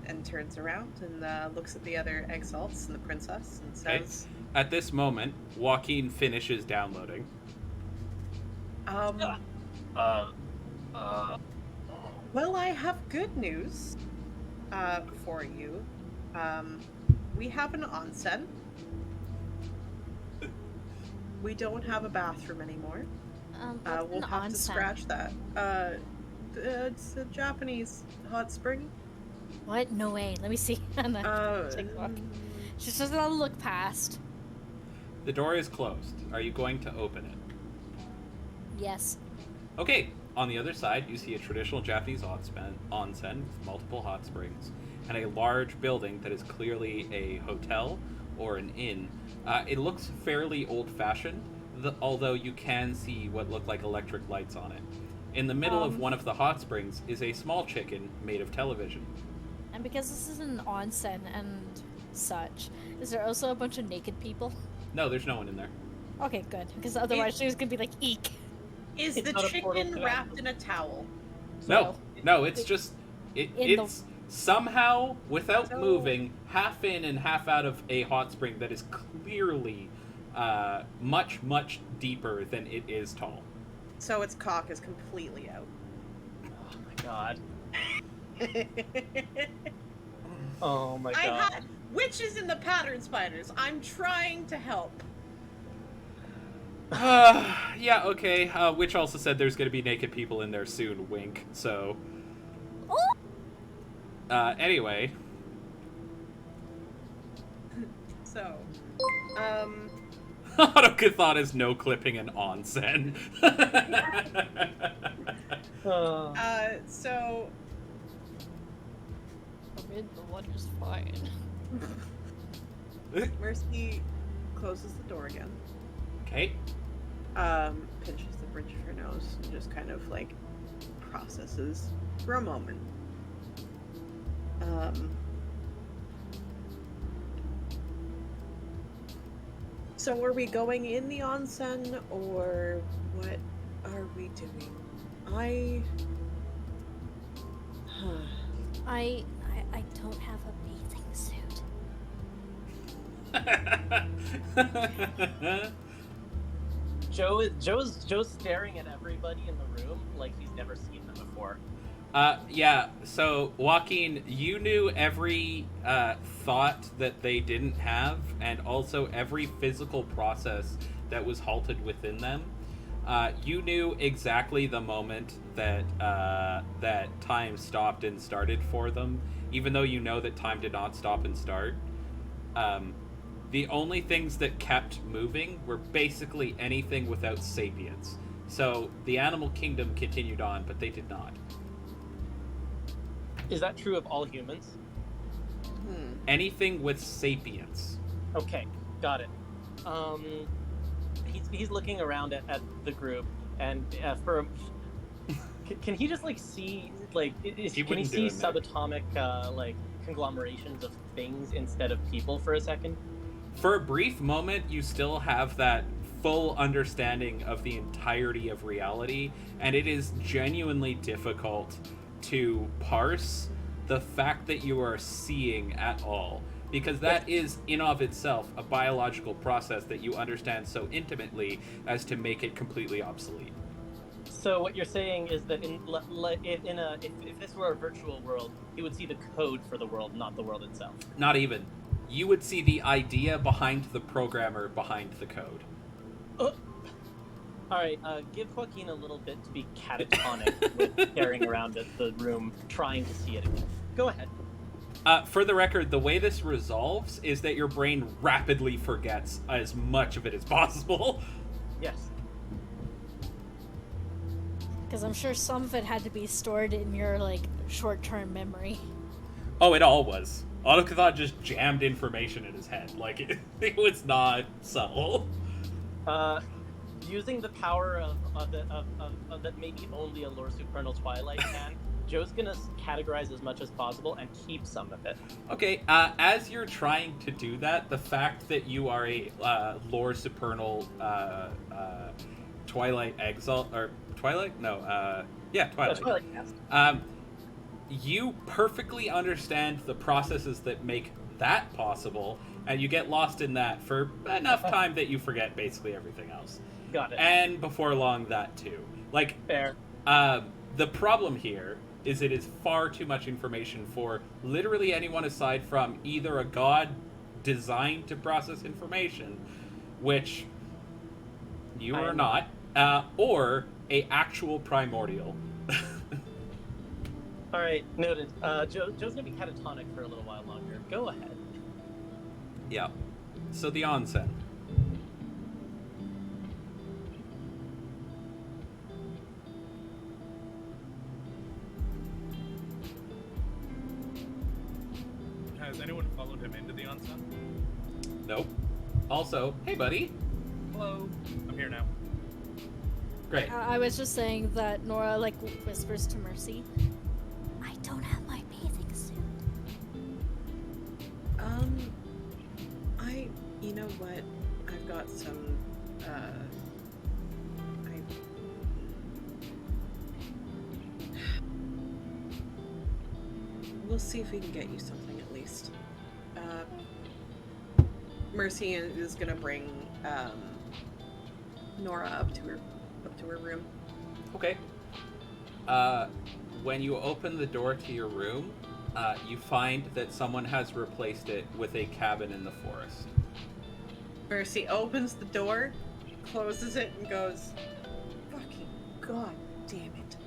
And turns around and looks at the other exalts and the princess and Okay. says, At this moment, Joaquin finishes downloading. Well, I have good news for you. We have an onsen. We don't have a bathroom anymore. We'll have to scratch that. It's a Japanese hot spring. What? No way. Let me see. Take a look. She's just gonna look past. The door is closed. Are you going to open it? Yes. Okay. On the other side, you see a traditional Japanese onsen with multiple hot springs and a large building that is clearly a hotel or an inn. It looks fairly old-fashioned, although you can see what look like electric lights on it. In the middle of one of the hot springs is a small chicken made of television. And because this is an onsen and such, is there also a bunch of naked people? No, there's no one in there. Okay, good. Because otherwise she was gonna be like, eek. Is It's the not a portal chicken to wrapped that. in a towel? No, it's just it's somehow without moving, half in and half out of a hot spring that is clearly much deeper than it is tall. So its cock is completely out. Oh my god. Oh my I god. had witches in the pattern spiders. I'm trying to help. Yeah, okay. Which also said there's going to be naked people in there soon. Wink. So. Anyway. So, Haruka thought is no clipping an onsen. so I mean, the water's fine. Mercy closes the door again. Okay. Pinches the bridge of her nose and just kind of like processes for a moment. So are we going in the onsen or what are we doing? I don't have a bathing suit. Joe's staring at everybody in the room like he's never seen them before. Yeah, so Joaquin, you knew every thought that they didn't have, and also every physical process that was halted within them. You knew exactly the moment that that time stopped and started for them, even though you know that time did not stop and start. The only things that kept moving were basically anything without sapience. So the animal kingdom continued on, but they did not. Is that true of all humans? Anything with sapience. Okay, got it. He's looking around at the group, and can he just like see can he see subatomic like conglomerations of things instead of people for a second? For a brief moment, you still have that full understanding of the entirety of reality, and it is genuinely difficult to parse the fact that you are seeing at all, because that is in of itself a biological process that you understand so intimately as to make it completely obsolete. So what you're saying is that if this were a virtual world, he would see the code for the world, not the world itself. Not even. You would see the idea behind the programmer behind the code. All right, give Joaquin a little bit to be catatonic with carrying around the room, trying to see it again. Go ahead. For the record, the way this resolves is that your brain rapidly forgets as much of it as possible. Yes. Because I'm sure some of it had to be stored in your, like, short-term memory. Oh, it all was. Autocathon just jammed information in his head. Like, it was not subtle. Using the power of that maybe only a Lore Supernal Twilight can, Joe's gonna categorize as much as possible and keep some of it. Okay, as you're trying to do that, the fact that you are a Lore Supernal Twilight Exalt, or Twilight? No, Twilight. Twilight, yes. You perfectly understand the processes that make that possible, and you get lost in that for enough time that you forget basically everything else. Got it. And before long, that too. Like, Fair. the problem here is it is far too much information for literally anyone aside from either a god designed to process information, which you are not, or a actual primordial. All right, noted. Joe's gonna be catatonic for a little while longer. Go ahead. Yeah. So the onsen. Has anyone followed him into the onsen? Nope. Also, hey buddy. Hello. I'm here now. Great. I was just saying that Nora, like, whispers to Mercy, I don't have my bathing suit. You know what? I've got some, we'll see if we can get you something at least. Mercy is gonna bring, Nora up to her room. Okay. When you open the door to your room, you find that someone has replaced it with a cabin in the forest. Mercy opens the door, closes it, and goes, fucking god damn it.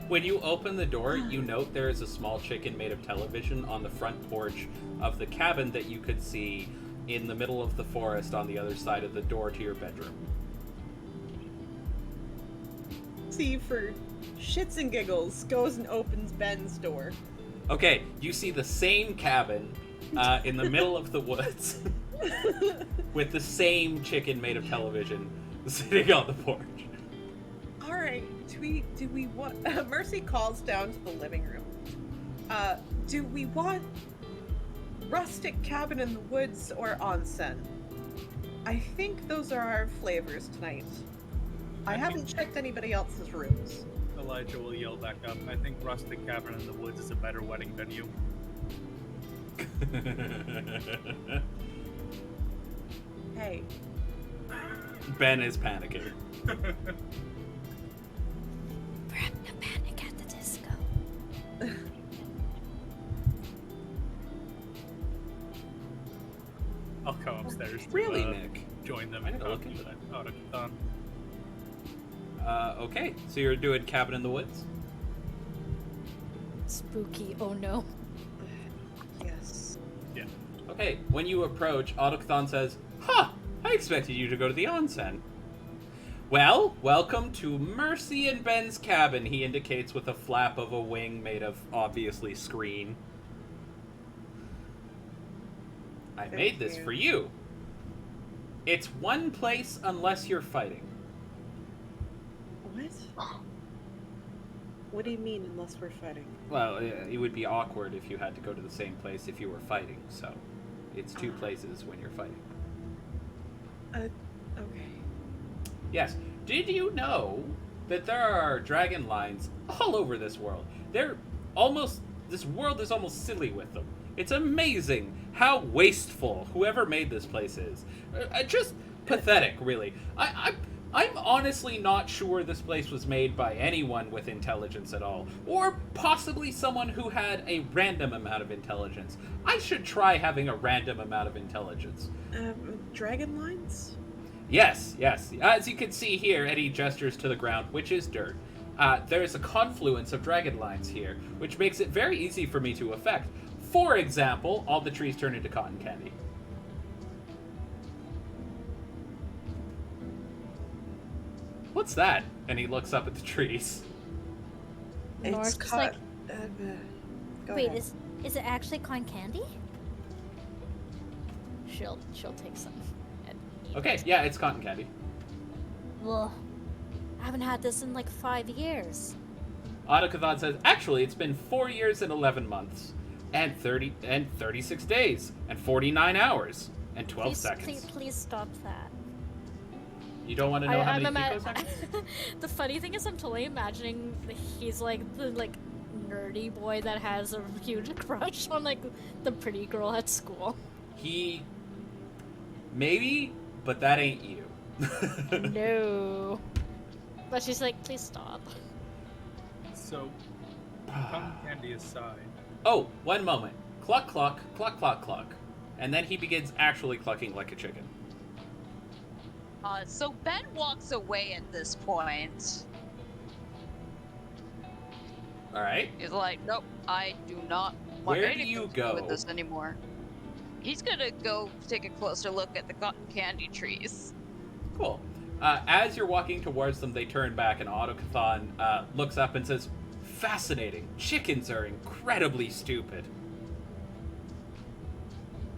When you open the door, you note there is a small chicken made of television on the front porch of the cabin that you could see in the middle of the forest on the other side of the door to your bedroom. See, for shits and giggles, goes and opens Ben's door. Okay, you see the same cabin in the middle of the woods with the same chicken made of television sitting on the porch. All right, do we want? Mercy calls down to the living room. Do we want rustic cabin in the woods or onsen? I think those are our flavors tonight. I haven't checked anybody else's rooms. Elijah will yell back up. I think rustic cabin in the woods is a better wedding venue. Hey. Ben is panicking. We're having a panic at the disco. I'll come upstairs to Really, Nick? join them I and gotta talk look into that. Autocathon. Okay, so you're doing cabin in the woods? Spooky, oh no. Yes. Yeah. Okay, when you approach, Autocathon says, "Huh, I expected you to go to the onsen." Well, welcome to Mercy and Ben's cabin, he indicates with a flap of a wing made of, obviously, screen. I made this for you. It's one place unless you're fighting. What? What do you mean, unless we're fighting? Well, it would be awkward if you had to go to the same place if you were fighting, so it's two places when you're fighting. Okay. Yes. Did you know that there are dragon lines all over this world? This world is almost silly with them. It's amazing how wasteful whoever made this place is. Just pathetic, really. I'm I'm honestly not sure this place was made by anyone with intelligence at all, or possibly someone who had a random amount of intelligence. I should try having a random amount of intelligence. Dragon lines? Yes, yes. As you can see here, Eddie gestures to the ground, which is dirt. There's a confluence of dragon lines here, which makes it very easy for me to affect. For example, all the trees turn into cotton candy. What's that? And he looks up at the trees. Nora's It's just cut. like, Go wait, ahead. is it actually cotton candy? She'll take some. And eat Okay, it. yeah, it's cotton candy. Well, I haven't had this in like 5 years. Autokathon says, actually, it's been 4 years and 11 months, and 36 days, and 49 hours, and 12 seconds. Please stop that. You don't want to know how many picoseconds? The funny thing is, I'm totally imagining he's like the nerdy boy that has a huge crush on like the pretty girl at school. He... Maybe, but that ain't you. No. But she's like, please stop. So, cotton candy aside, Oh, one moment. Cluck, cluck, cluck, cluck, cluck. And then he begins actually clucking like a chicken. So Ben walks away at this point. Alright? He's like, nope, I do not want Where do anything you to go? do with this anymore. He's gonna go take a closer look at the cotton candy trees. Cool. As you're walking towards them, they turn back, and Autokathon looks up and says, fascinating. Chickens are incredibly stupid.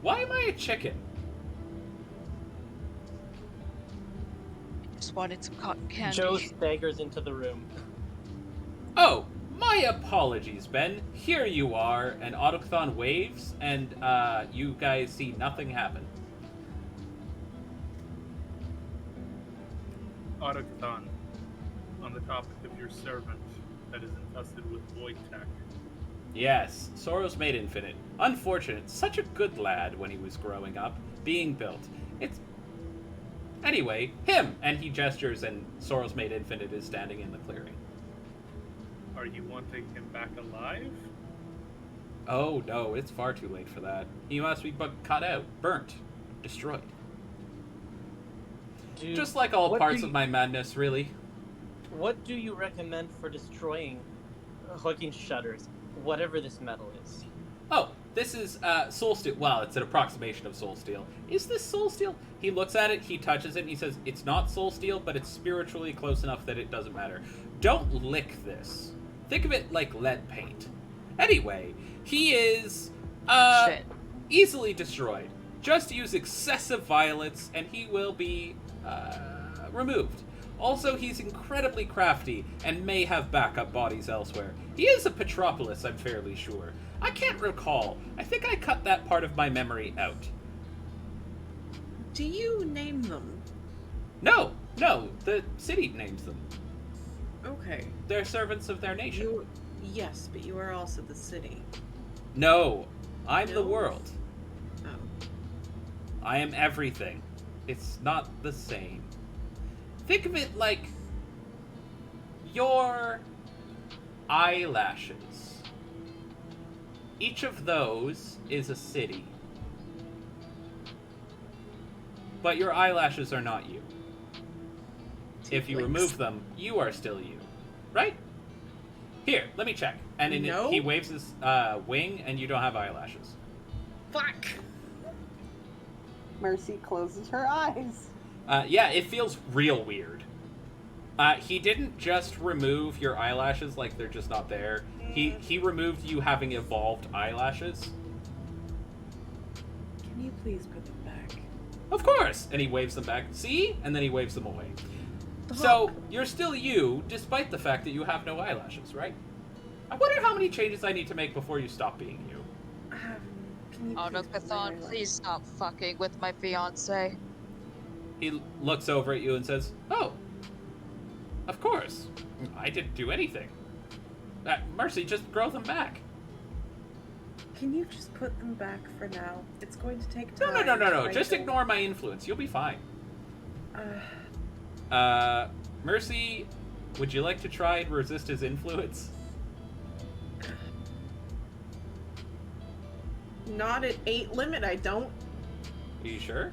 Why am I a chicken? Just wanted some cotton candy. Joe staggers into the room. Oh, my apologies, Ben. Here you are. And Autokathon waves, and you guys see nothing happen. Autochthon, on the topic of your servant that is infested with void tech. Yes, Sorrow's made infinite. Unfortunate. Such a good lad when he was growing up, being built. It's... Anyway, him! And he gestures, and Sorrow's made infinite is standing in the clearing. Are you wanting him back alive? Oh, no, it's far too late for that. He must be cut out, burnt, destroyed. Just like all parts of my madness, really. What do you recommend for destroying hooking shutters, whatever this metal is? Oh, this is soul steel. Well, it's an approximation of soul steel. Is this soul steel? He looks at it, he touches it, and he says, it's not soul steel, but it's spiritually close enough that it doesn't matter. Don't lick this. Think of it like lead paint. Anyway, he is Shit. easily destroyed. Just use excessive violence, and he will be removed. Also, he's incredibly crafty and may have backup bodies elsewhere. He is a Petropolis, I'm fairly sure. I can't recall. I think I cut that part of my memory out. Do you name them? No, the city names them. Okay. They're servants of their nation. Yes, but you are also the city. No, I'm the No? world. Oh. I am everything. It's not the same. Think of it like your eyelashes. Each of those is a city. But your eyelashes are not you. If you Tieflings. remove them, you are still you. Right? Here, let me check. And No. he waves his wing, and you don't have eyelashes. Fuck! Mercy closes her eyes. Yeah, it feels real weird. He didn't just remove your eyelashes like they're just not there. He removed you having evolved eyelashes. Can you please put them back? Of course! And he waves them back. See? And then he waves them away. Fuck. So, you're still you, despite the fact that you have no eyelashes, right? I wonder how many changes I need to make before you stop being you. Can you please put my Autochthon, eyelashes- please stop fucking with my fiance. He looks over at you and says, oh, of course. I didn't do anything. Mercy, just grow them back. Can you just put them back for now? It's going to take No, time. no. I Just don't- ignore my influence. You'll be fine. Mercy, would you like to try and resist his influence? Not at 8 limit, I don't. Are you sure?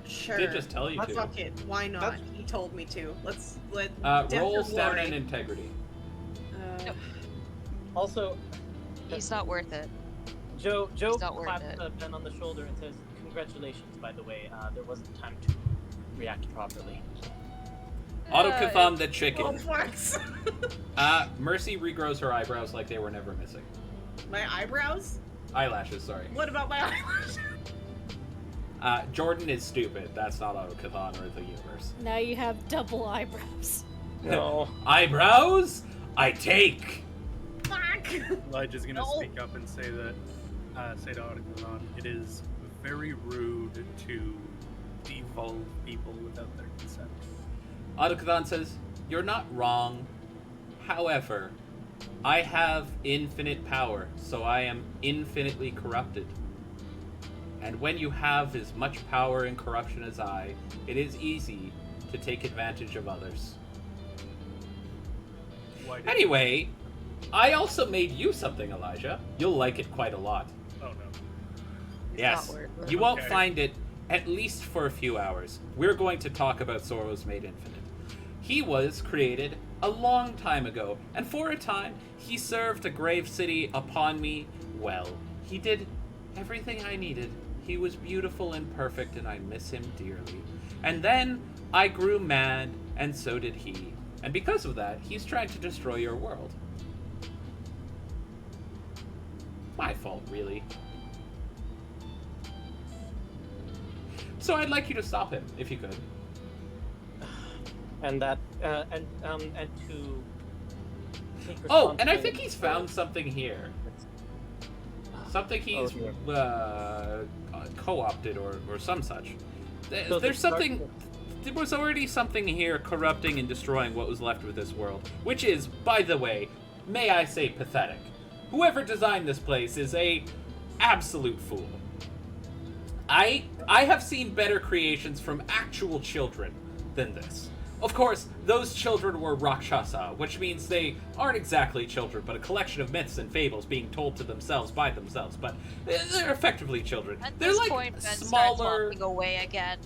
Sure. Did just tell you to. Fuck it. Why not? That's- He told me to. Let death Roll or stamina glory. and integrity. Nope. Also, He's not worth it. Joe It's not worth claps it. Ben on the shoulder and says, "Congratulations, by the way. There wasn't time to react properly." Autocathon the Oh, chicken. flex. Mercy regrows her eyebrows like they were never missing. My eyebrows? Eyelashes, sorry. What about my eyelashes? Jordan is stupid. That's not Autocathon or the universe. Now you have double eyebrows. No. Eyebrows? I take! Fuck! Elijah's gonna No. speak up and say that, say to Autocathon, it is very rude to devolve people without their consent. Autocathon says, "You're not wrong. However, I have infinite power, so I am infinitely corrupted. And when you have as much power and corruption as I, it is easy to take advantage of others. Why did Anyway, I also made you something, Elijah. You'll like it quite a lot. Oh no. It's Yes, not worth it. you won't Okay. find it at least for a few hours. We're going to talk about Sorrows Made Infinite. He was created a long time ago, and for a time, he served a grave city upon me well. He did everything I needed. He was beautiful and perfect, and I miss him dearly. And then I grew mad, and so did he. And because of that, he's trying to destroy your world. My fault, really. So I'd like you to stop him, if you could. And that, and to take Oh, and I think responsibility he's for- found something here. Something he's dear. co-opted or some such. So There's the something... There was already something here corrupting and destroying what was left of this world. Which is, by the way, may I say pathetic. Whoever designed this place is a absolute fool. I have seen better creations from actual children than this. Of course, those children were Rakshasa, which means they aren't exactly children, but a collection of myths and fables being told to themselves by themselves. But they're effectively children. At They're this like point, Ben starts smaller. walking away again.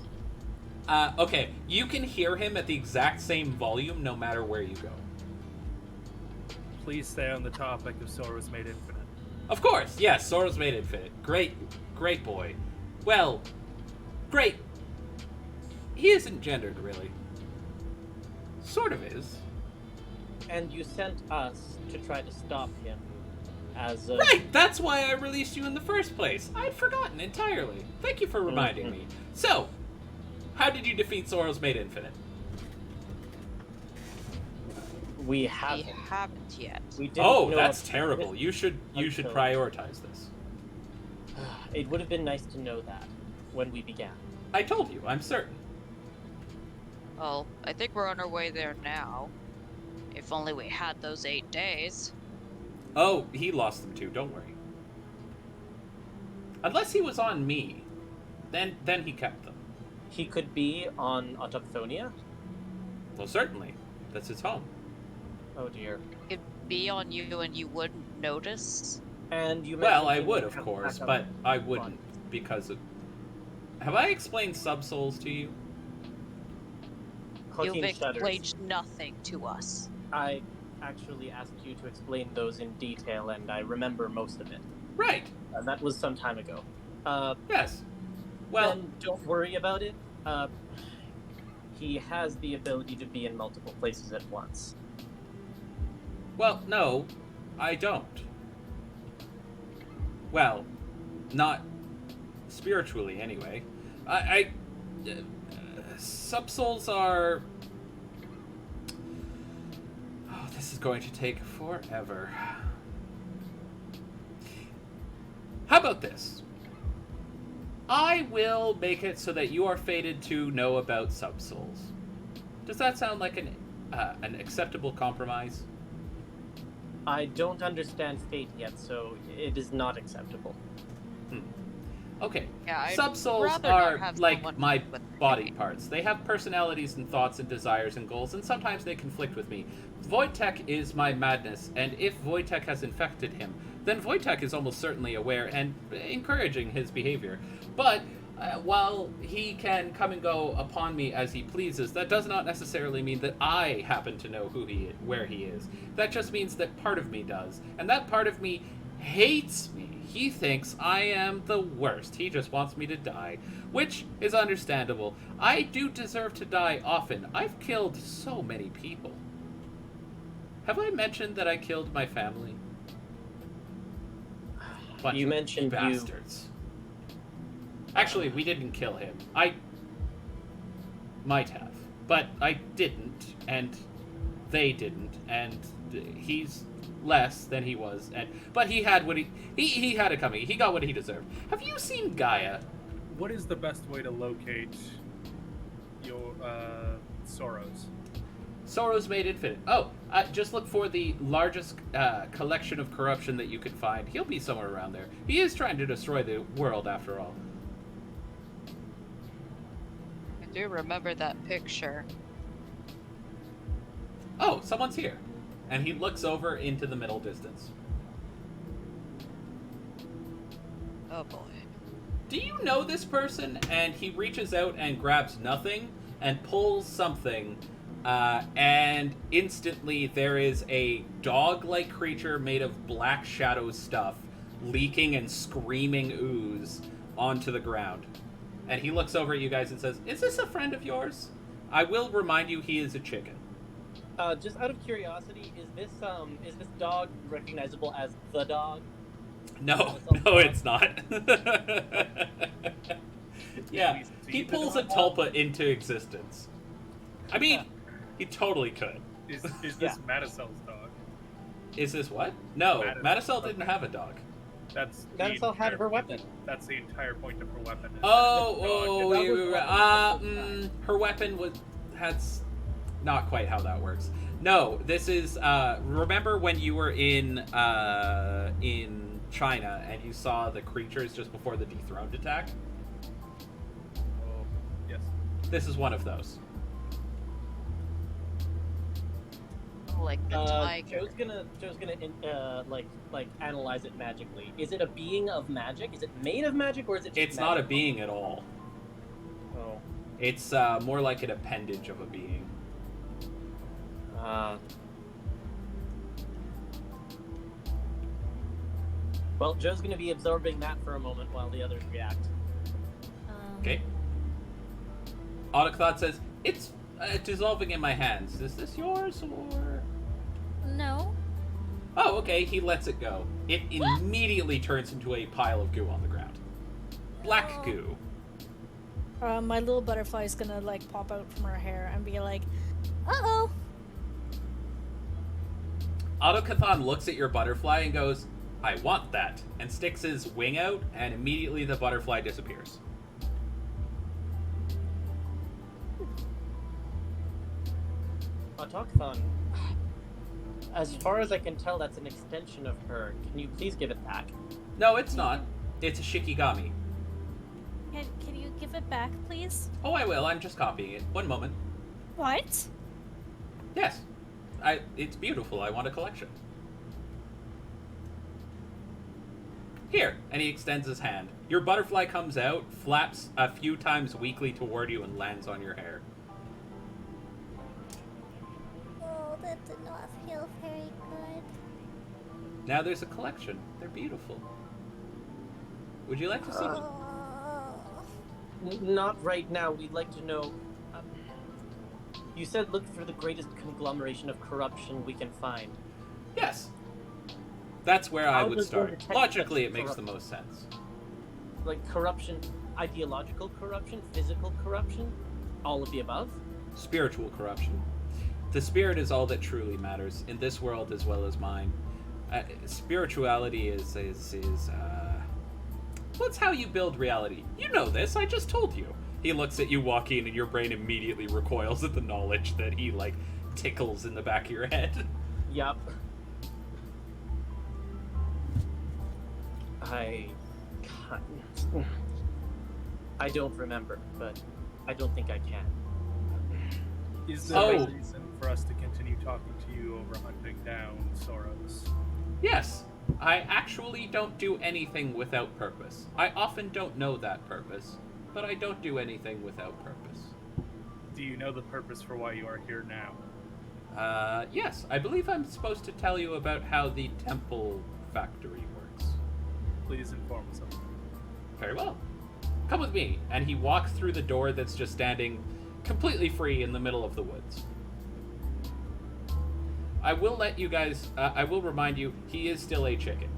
Okay, you can hear him at the exact same volume no matter where you go. Please stay on the topic of Sorrows Made Infinite. Of course, yes, Sorrow's Made Infinite. Great boy. Well, great. He isn't gendered, really. Sort of is. And you sent us to try to stop him as a... Right, that's why I released you in the first place. I'd forgotten entirely. Thank you for reminding me. So, how did you defeat Sorrows Made Infinite? We We haven't. haven't yet. We didn't Oh, know that's about terrible. it You should until- prioritize this. It would have been nice to know that when we began. I told you, I'm certain. Well, I think we're on our way there now. If only we had those 8 days. Oh, he lost them too, don't worry. Unless he was on me. Then he kept them. He could be on Autochthonia? Well, certainly. That's his home. Oh dear. It'd be on you and you wouldn't notice. And you Well, mentioned I you would, would of have course, backup but I fun. wouldn't because of... Have I explained subsouls to you? You've Joaquin shudders. explained nothing to us. I actually asked you to explain those in detail, and I remember most of it. Right. And that was some time ago. Yes. Well, Then don't worry about it. He has the ability to be in multiple places at once. well, no, I don't. Well, not spiritually, anyway. Subsouls are... Oh, this is going to take forever. How about this? I will make it so that you are fated to know about subsouls. Does that sound like an acceptable compromise? I don't understand fate yet, so it is not acceptable. Okay. Yeah, I'd Subsouls rather not are have like someone my with body me. parts. They have personalities and thoughts and desires and goals, and sometimes they conflict with me. Wojtek is my madness, and if Wojtek has infected him, then Wojtek is almost certainly aware and encouraging his behavior. But while he can come and go upon me as he pleases, that does not necessarily mean that I happen to know where he is. That just means that part of me does, and that part of me hates me. He thinks I am the worst. He just wants me to die, which is understandable. I do deserve to die often. I've killed so many people. Have I mentioned that I killed my family? Bunch You of mentioned bastards. Actually, we didn't kill him. I might have, but I didn't, and they didn't, and he's less than he was, but he had what he had it coming. He got what he deserved. Have you seen Gaia? What is the best way to locate your Soros? Sorrow's made infinite. Oh, just look for the largest collection of corruption that you can find. He'll be somewhere around there. He is trying to destroy the world, after all. I do remember that picture. Oh, someone's here. And he looks over into the middle distance. Oh boy. Do you know this person? And he reaches out and grabs nothing and pulls something, and instantly there is a dog-like creature made of black shadow stuff leaking and screaming ooze onto the ground. And he looks over at you guys and says, "Is this a friend of yours?" I will remind you he is a chicken. Just out of curiosity, is this dog recognizable as the dog? No, no, it's not. Yeah, he pulls a tulpa into existence. I mean, he totally could. Is this Matacel's dog? Is this what? No, Maticel. Maticel didn't have a dog. That's Maticel had her weapon. That's the entire point of her weapon. Is Oh, That was her weapon had not quite how that works. No, this is remember when you were in China and you saw the creatures just before the dethroned attack? Oh, yes. This is one of those. Like the tiger. Joe's gonna like analyze it magically. Is it a being of magic? Is it made of magic, or is it? Just It's not a magical? being at all. Oh. It's more like an appendage of a being. Well, Joe's gonna be absorbing that for a moment while the others react. Okay. Autocthot says, "It's dissolving in my hands. Is this yours, or...?" No. Oh, okay, he lets it go. It immediately turns into a pile of goo on the ground. Black Oh. goo. My little butterfly's gonna like pop out from her hair and be like, "Uh-oh." Autocthon looks at your butterfly and goes, "I want that," and sticks his wing out, and immediately the butterfly disappears. Autochthon. As far as I can tell, that's an extension of her. Can you please give it back? No, it's not. It's a Shikigami. Can you give it back, please? Oh, I will. I'm just copying it. One moment. What? Yes. It's beautiful. I want a collection. Here. And he extends his hand. Your butterfly comes out, flaps a few times weakly toward you, and lands on your hair. Oh, that did not feel very good. Now there's a collection. They're beautiful. Would you like to see them? Not right now. We'd like to know. You said look for the greatest conglomeration of corruption we can find. Yes. That's where I How would does one start. detect Logically, such it makes the corruption? most sense. Like corruption, ideological corruption, physical corruption, all of the above. Spiritual corruption. The spirit is all that truly matters in this world as well as mine. Spirituality is well, it's how you build reality. You know this. I just told you. He looks at you walking, and your brain immediately recoils at the knowledge that he like tickles in the back of your head. Yup. I I don't remember, but I don't think I can. Is there Oh. a reason for us to continue talking to you over hunting down Soros? Yes, I actually don't do anything without purpose. I often don't know that purpose, but I don't do anything without purpose. Do you know the purpose for why you are here now? Yes, I believe I'm supposed to tell you about how the temple factory works. Please inform us of it. Very well. Come with me. And he walks through the door that's just standing completely free in the middle of the woods. I will let you guys, I will remind you, he is still a chicken.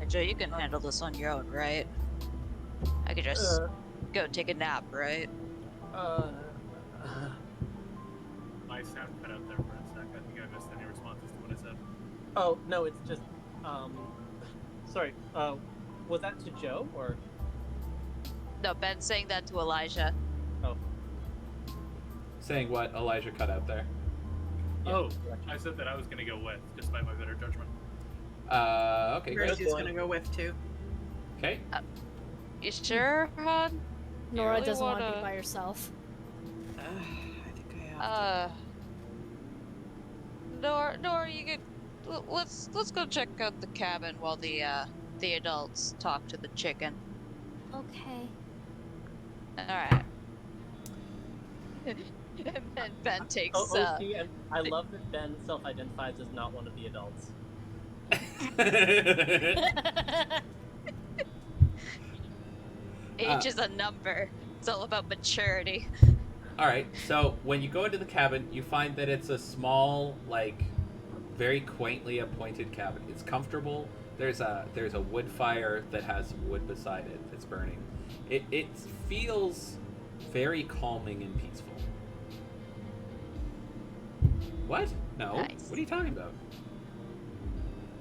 Joe, you can handle this on your own, right? I could just go take a nap, right? My sound cut out there for a sec. I think I missed any responses to what I said. Oh, no, it's just, sorry, was that to Joe, or? No, Ben's saying that to Elijah. Oh. Saying what Elijah cut out there. Yeah, Oh, gotcha. I said that I was going to go with, despite my better judgment. Okay, great. Gracie's gonna go with too. Okay. You sure, hon? Nora really doesn't want to be wanna- by herself. I think I have. Nora, you could let's go check out the cabin while the adults talk to the chicken. Okay. All right. And then Ben takes. See, and I love that Ben self-identifies as not one of the adults. Age is a number. It's all about maturity. Alright, so when you go into the cabin, you find that it's a small, like, very quaintly appointed cabin. It's comfortable. There's a wood fire that has wood beside it that's burning. It feels very calming and peaceful. What? No. Nice. What are you talking about?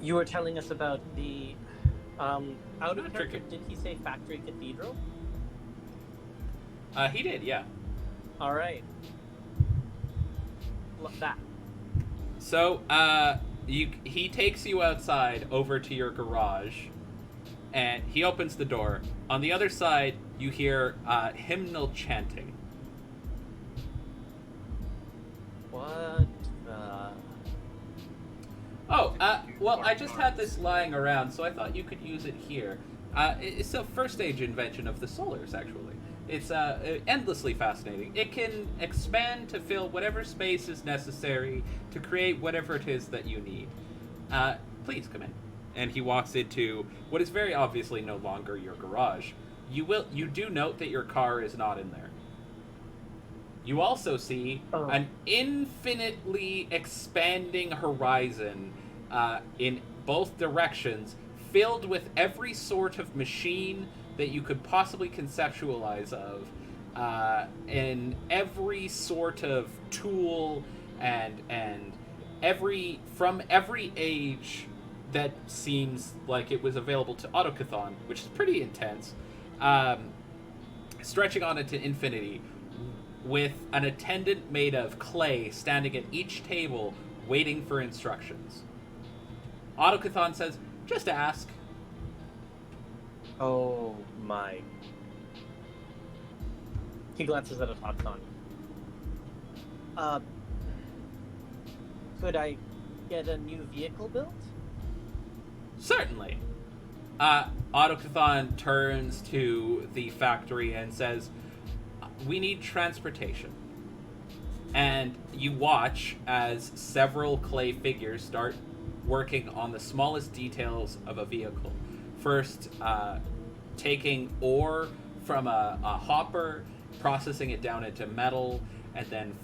You were telling us about the, out of Not character, tricky. did he say factory cathedral? He did, yeah. Alright. That. So, he takes you outside over to your garage, and he opens the door. On the other side, you hear hymnal chanting. What the... Oh, well, I just had this lying around, so I thought you could use it here. It's a first-stage invention of the Solars, actually. It's endlessly fascinating. It can expand to fill whatever space is necessary to create whatever it is that you need. Please come in. And he walks into what is very obviously no longer your garage. You do note that your car is not in there. You also see an infinitely expanding horizon in both directions, filled with every sort of machine that you could possibly conceptualize of, in every sort of tool and from every age that seems like it was available to Autocathon, which is pretty intense, stretching on into infinity, with an attendant made of clay standing at each table waiting for instructions. Autocathon says, "Just ask." Oh my. He glances at a Autocathon. Could I get a new vehicle built? Certainly. Autocathon turns to the factory and says, "We need transportation." And you watch as several clay figures start working on the smallest details of a vehicle. First, taking ore from a hopper, processing it down into metal, and then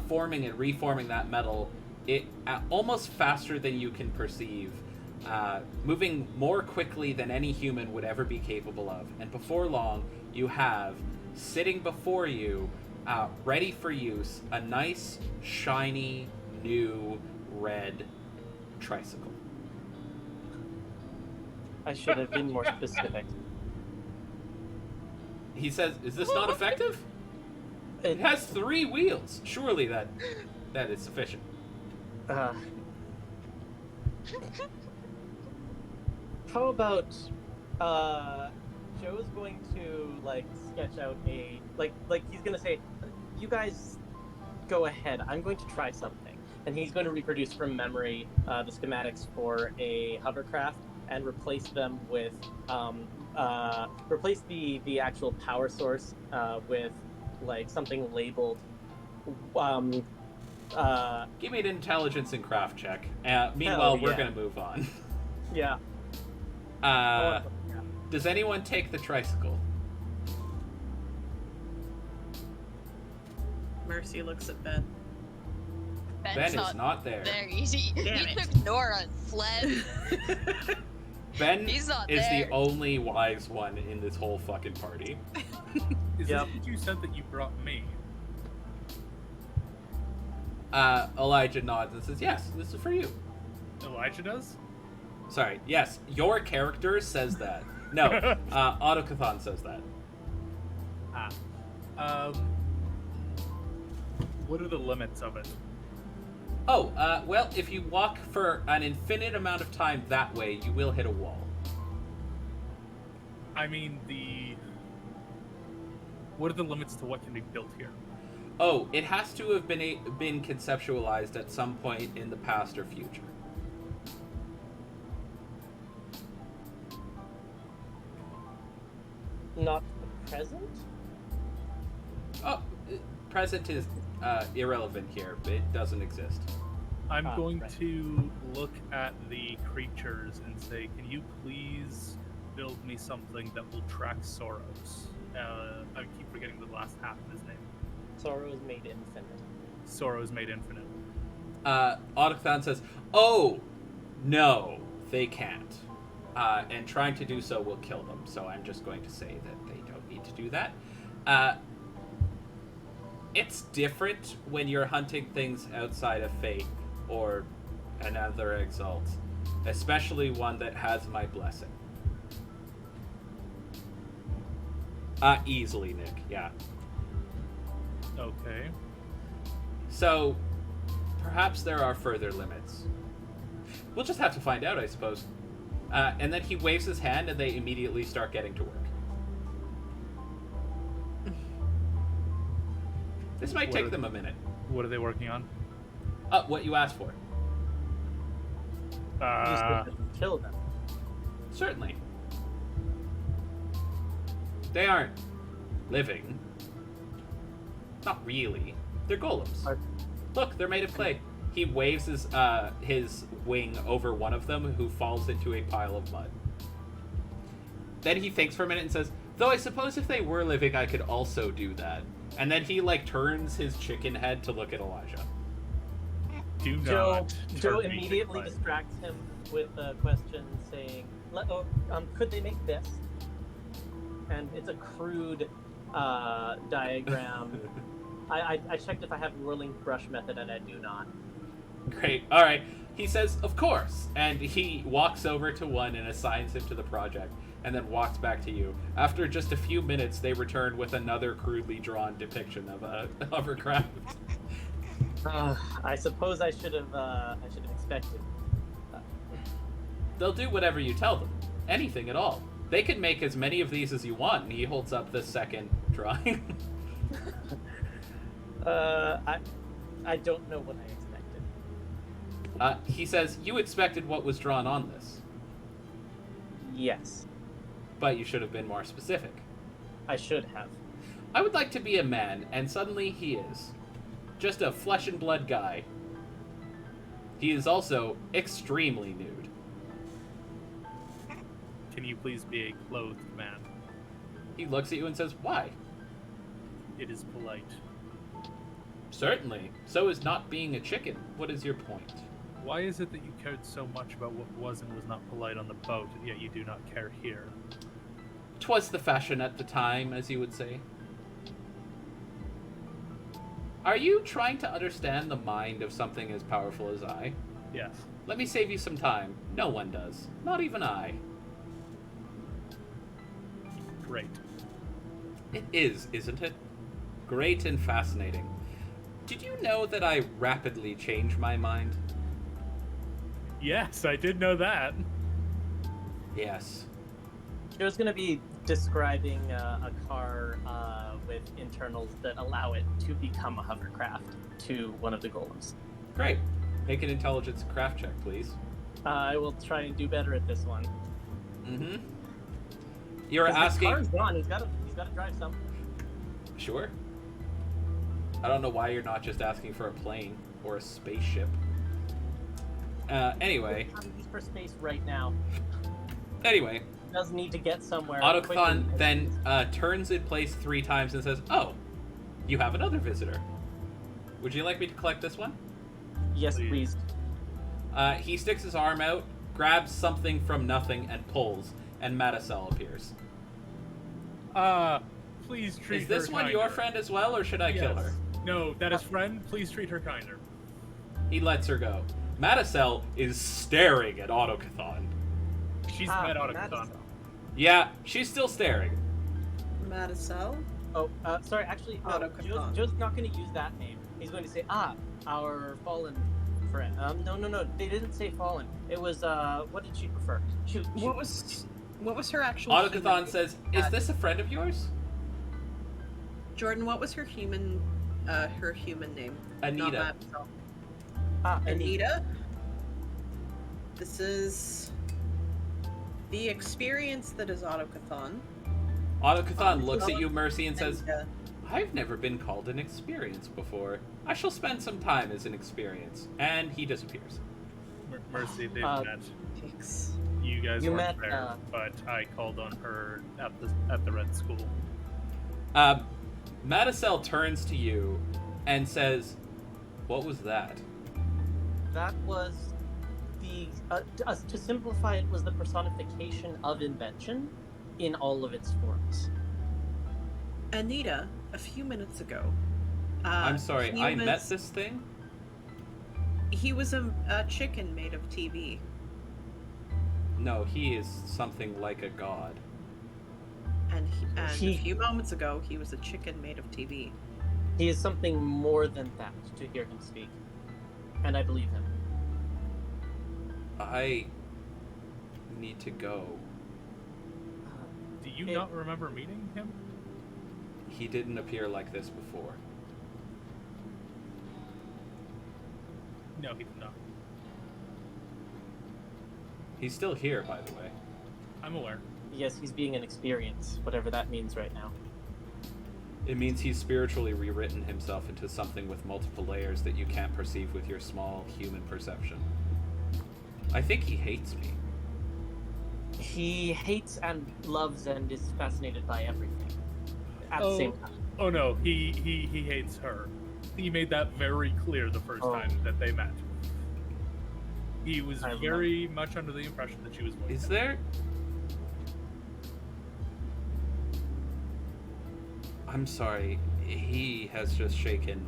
forming and reforming that metal almost faster than you can perceive, moving more quickly than any human would ever be capable of. And before long, you have, sitting before you, ready for use, a nice, shiny, new, red tricycle. I should have been more specific. He says, "Is this not effective? It has 3 wheels. Surely that is sufficient." How about Joe's going to like sketch out a like he's gonna say, you guys go ahead. I'm going to try something, and he's going to reproduce from memory the schematics for a hovercraft and replace them with replace the actual power source with like something labeled. Give me an intelligence and craft check. Meanwhile, Hell we're yeah. gonna move on. Yeah. Does anyone take the tricycle? Mercy looks at Ben. Ben is not there. There. He Damn it. took Nora and fled. Ben He's not is there. the only wise one in this whole fucking party. Is Yep. this what you said that you brought me? Elijah nods and says, yes, this is for you. Elijah does? Sorry, yes, your character says that. No, Autocathon says that. What are the limits of it? Oh, well, if you walk for an infinite amount of time that way, you will hit a wall. I mean, what are the limits to what can be built here? Oh, it has to have been conceptualized at some point in the past or future. Not the present? Oh, present is irrelevant here. It doesn't exist. I'm going right. to look at the creatures and say, can you please build me something that will track Soros? I keep forgetting the last half of his name. Sorrow is made infinite. Soros made infinite. Autochthon says, oh, no, they can't. And trying to do so will kill them, so I'm just going to say that they don't need to do that. It's different when you're hunting things outside of Fate or another Exalt, especially one that has my blessing. Easily, Nick, yeah. Okay. So, perhaps there are further limits. We'll just have to find out, I suppose. And then he waves his hand, and they immediately start getting to work. This might take them a minute. What are they working on? What you asked for. You just kill them. Certainly. They aren't living. Not really. They're golems. Look, they're made of clay. He waves his wing over one of them, who falls into a pile of mud. Then he thinks for a minute and says, though I suppose if they were living, I could also do that. And then he, turns his chicken head to look at Elijah. Do Joe not. Joe turn me immediately into distracts him with a question saying, could they make this? And it's a crude diagram. I checked if I have whirling brush method, and I do not. Great. All right. He says, of course. And he walks over to one and assigns him to the project, and then walks back to you. After just a few minutes, they return with another crudely drawn depiction of a hovercraft. I suppose I should have expected. They'll do whatever you tell them. Anything at all. They can make as many of these as you want. And he holds up the second drawing. I don't know what I expected. He says, you expected what was drawn on this. Yes, But you should have been more specific. I should have. I would like to be a man, and suddenly he is. Just a flesh and blood guy. He is also extremely nude. Can you please be a clothed man? He looks at you and says, why? It is polite. Certainly. So is not being a chicken. What is your point? Why is it that you cared so much about what was and was not polite on the boat, yet you do not care here? 'Twas the fashion at the time, as you would say. Are you trying to understand the mind of something as powerful as I? Yes. Let me save you some time. No one does. Not even I. Great. It is, isn't it? Great and fascinating. Did you know that I rapidly change my mind? Yes, I did know that. Yes. Joe's going to be describing a car with internals that allow it to become a hovercraft to one of the golems. Great. Make an intelligence craft check, please. I will try and do better at this one. Mm-hmm. You're 'Cause asking. The car's gone. He's got to drive some. Sure. I don't know why you're not just asking for a plane or a spaceship. Anyway. He's for space right now. Anyway. He does need to get somewhere. Autochthon quickly. then turns in place 3 times and says, "Oh, you have another visitor. Would you like me to collect this one?" Yes, please. He sticks his arm out, grabs something from nothing, and pulls, and Madicel appears. Please treat her Is this one kinder. your friend as well, or should I kill her? No, that is friend. Please treat her kinder. He lets her go. Madicel is staring at Autochthon. She's met Autochthon. Madison. Yeah, she's still staring. Madicel? Oh, sorry. Actually, no, Autochthon. Joe's not going to use that name. He's going to say, our fallen friend. No. They didn't say fallen. It was, what did she prefer? Shoot. What was her actual Autochthon human says, name? "Is this a friend of yours?" Jordan, what was her human name? Anita. Not Madicel. Anita. Anita? This is the experience that is Autochthon. Autochthon looks at you, Mercy, and says, And, "I've never been called an experience before. I shall spend some time as an experience." And he disappears. Mercy, they've met. thanks. You guys You weren't met, there, but I called on her at the Red School. Madicel turns to you and says, "What was that?" That was the, to simplify it, was the personification of invention in all of its forms. Anita, a few minutes ago. I'm sorry, he I met was- this thing? He was a chicken made of TV. No, he is something like a god. And a He- few moments ago, he was a chicken made of TV. He is something more than that, to hear him speak. And I believe him. I need to go. Do you It- not remember meeting him? He didn't appear like this before. No, he did not. He's still here, by the way. I'm aware. Yes, he's being an experience, whatever that means right now. It means he's spiritually rewritten himself into something with multiple layers that you can't perceive with your small human perception. I think he hates me. He hates and loves and is fascinated by everything at the same time. Oh no, he hates her. He made that very clear the first time that they met. He was very much under the impression that she was going Is to. there... I'm sorry, he has just shaken.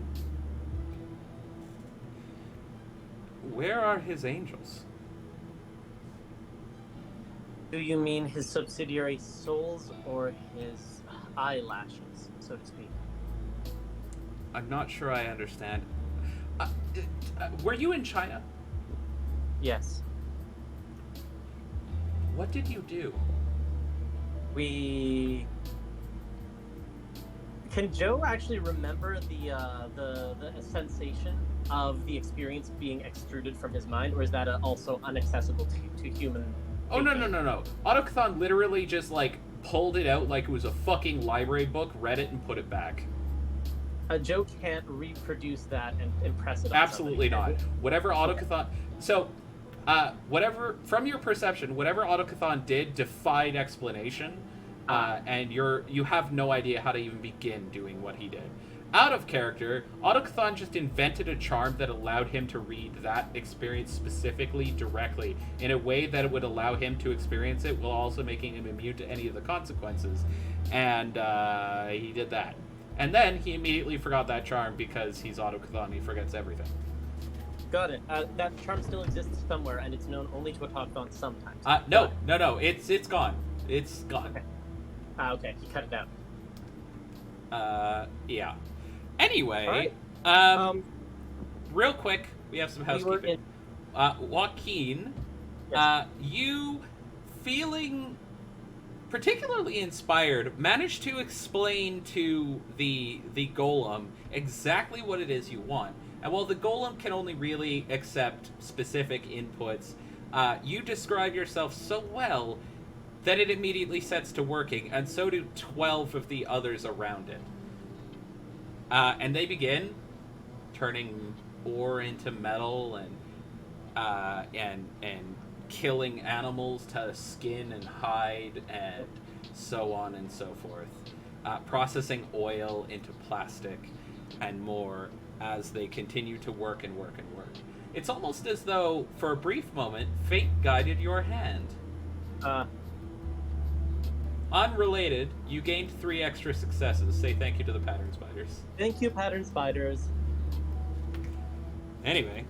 Where are his angels? Do you mean his subsidiary souls or his eyelashes, so to speak? I'm not sure I understand. Were you in China? Yes. What did you do? We... Can Joe actually remember the sensation of the experience being extruded from his mind, or is that also inaccessible to human? Oh, no. Autochthon literally just, like, pulled it out like it was a fucking library book, read it, and put it back. Joe can't reproduce that and impress it on Absolutely somebody. not. Whatever Autochthon... So, whatever... From your perception, whatever Autochthon did defied explanation, and you have no idea how to even begin doing what he did. Out of character, Autochthon just invented a charm that allowed him to read that experience specifically directly in a way that it would allow him to experience it while also making him immune to any of the consequences. And he did that. And then he immediately forgot that charm because he's Autochthon, he forgets everything. Got it. That charm still exists somewhere, and it's known only to Autochthon sometimes. No, it's gone. It's gone. Okay. Okay, he cut it out. Yeah. Anyway, All right. real quick, we have some housekeeping. Joaquin, Yes. you, feeling particularly inspired, managed to explain to the golem exactly what it is you want. And while the golem can only really accept specific inputs, you describe yourself so well that it immediately sets to working, and so do 12 of the others around it. And they begin turning ore into metal and killing animals to skin and hide and so on and so forth. Processing oil into plastic and more as they continue to work and work and work. It's almost as though, for a brief moment, fate guided your hand. Unrelated, you gained 3 extra successes. Say thank you to the pattern spiders. Thank you, pattern spiders. Anyway.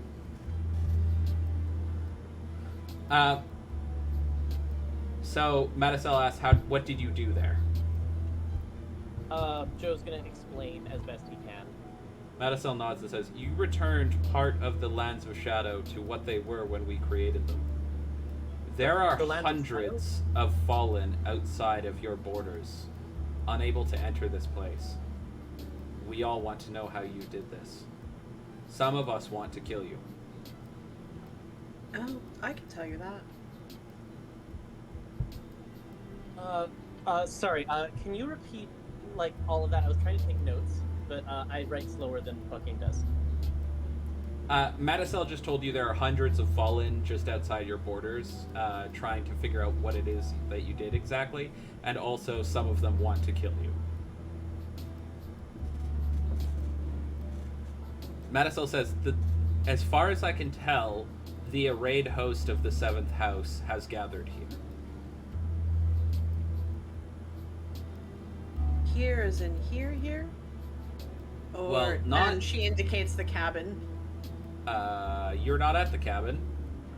So Maticel asks, what did you do there? Joe's gonna explain as best he can. Maticel nods and says, you returned part of the Lands of Shadow to what they were when we created them. There are The Lands of hundreds of fallen outside of your borders, unable to enter this place. We all want to know how you did this. Some of us want to kill you. Oh, I can tell you that. Sorry, can you repeat, like, all of that? I was trying to take notes, but I write slower than fucking does. Maticel just told you there are hundreds of fallen just outside your borders, trying to figure out what it is that you did exactly, and also some of them want to kill you. Maticel says, as far as I can tell, the arrayed host of the 7th house has gathered here. Here as in here? Or, Well, not- and she indicates the cabin. You're not at the cabin.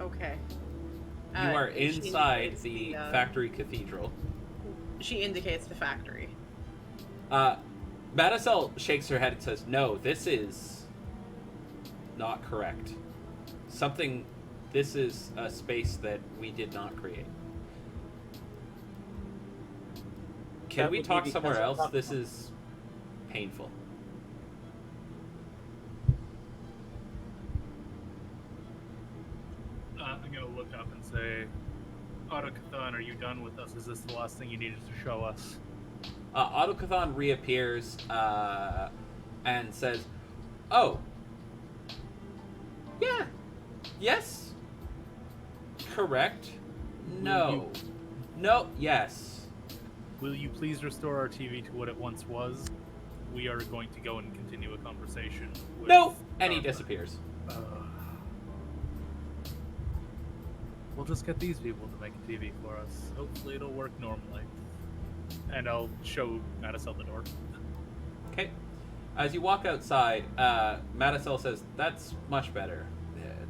Okay. You are she inside indicates the factory cathedral. She indicates the factory. Maticel shakes her head and says, no, this is not correct. This is a space that we did not create. Can That we would be talk because somewhere of else? This is painful. I'm gonna look up and say, Autocathon, are you done with us? Is this the last thing you needed to show us? Autocathon reappears and says, oh, yeah, yes, correct, no, no, yes. Will you please restore our TV to what it once was? We are going to go and continue a conversation with No, and he our- disappears. We'll just get these people to make a TV for us. Hopefully it'll work normally. And I'll show Maticel the door. Okay. As you walk outside, Maticel says, that's much better.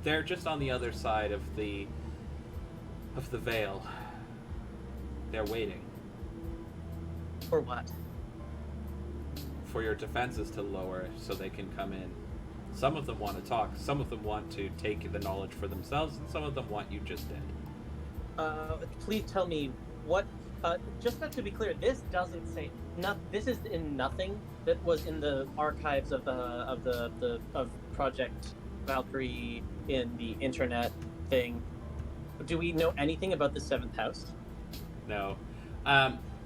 They're just on the other side of the veil. They're waiting For what? for your defenses to lower so they can come in. Some of them want to talk, some of them want to take the knowledge for themselves, and some of them want you just dead. Please tell me what. Just to be clear, this doesn't say. This is in nothing that was in the archives of Project Valkyrie in the internet thing. Do we know anything about the 7th house? No.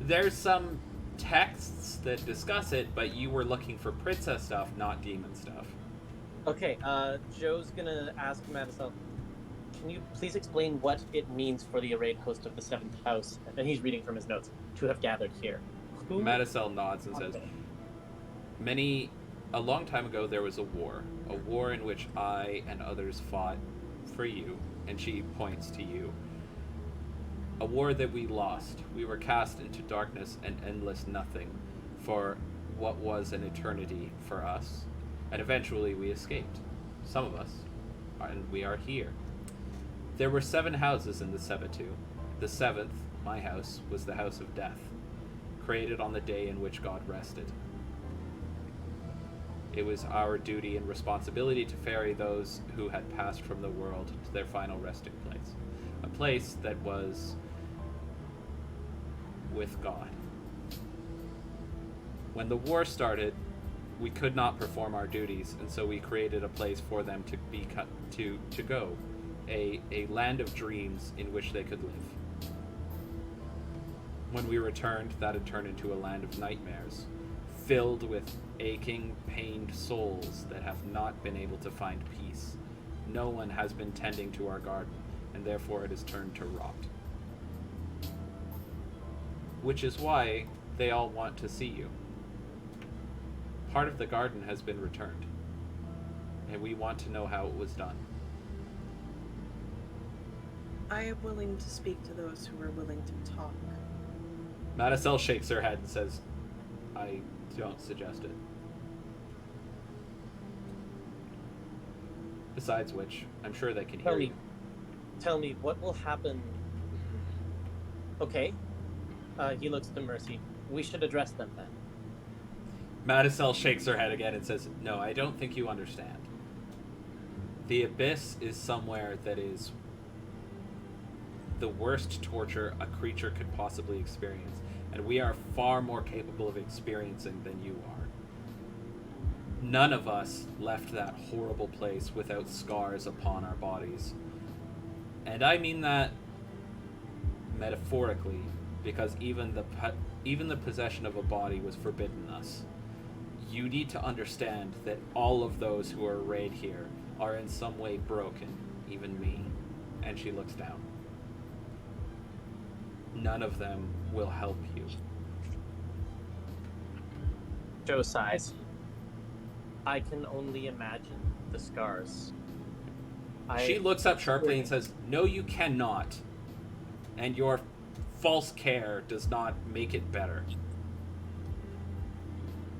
There's some texts that discuss it, but you were looking for princess stuff, not demon stuff. Okay, Joe's gonna ask Maticel, can you please explain what it means for the arrayed host of the 7th house, and he's reading from his notes, to have gathered here? Who? Maticel nods and says, a long time ago there was a war in which I and others fought for you, and she points to you. A war that we lost. We were cast into darkness and endless nothing for what was an eternity for us. And eventually we escaped. Some of us. And we are here. There were 7 houses in the Sebetu. The 7th, my house, was the house of death, created on the day in which God rested. It was our duty and responsibility to ferry those who had passed from the world to their final resting place. A place that was with God. When the war started, we could not perform our duties, and so we created a place for them to go, a land of dreams in which they could live. When we returned, that had turned into a land of nightmares, filled with aching, pained souls that have not been able to find peace. No one has been tending to our garden, and therefore it has turned to rot. Which is why they all want to see you. Part of the garden has been returned, and we want to know how it was done. I am willing to speak to those who are willing to talk. Madicel shakes her head and says, I don't suggest it. Besides which, I'm sure they can hear you. Tell me, what will happen? Okay. He looks to Mercy. We should address them then. Madicel shakes her head again and says, no, I don't think you understand. The Abyss is somewhere that is the worst torture a creature could possibly experience, and we are far more capable of experiencing than you are. None of us left that horrible place without scars upon our bodies. And I mean that metaphorically, because even the possession of a body was forbidden us. You need to understand that all of those who are arrayed here are in some way broken, even me. And she looks down. None of them will help you. Joe sighs. I can only imagine the scars. She looks up sharply and says, no, you cannot. And your false care does not make it better.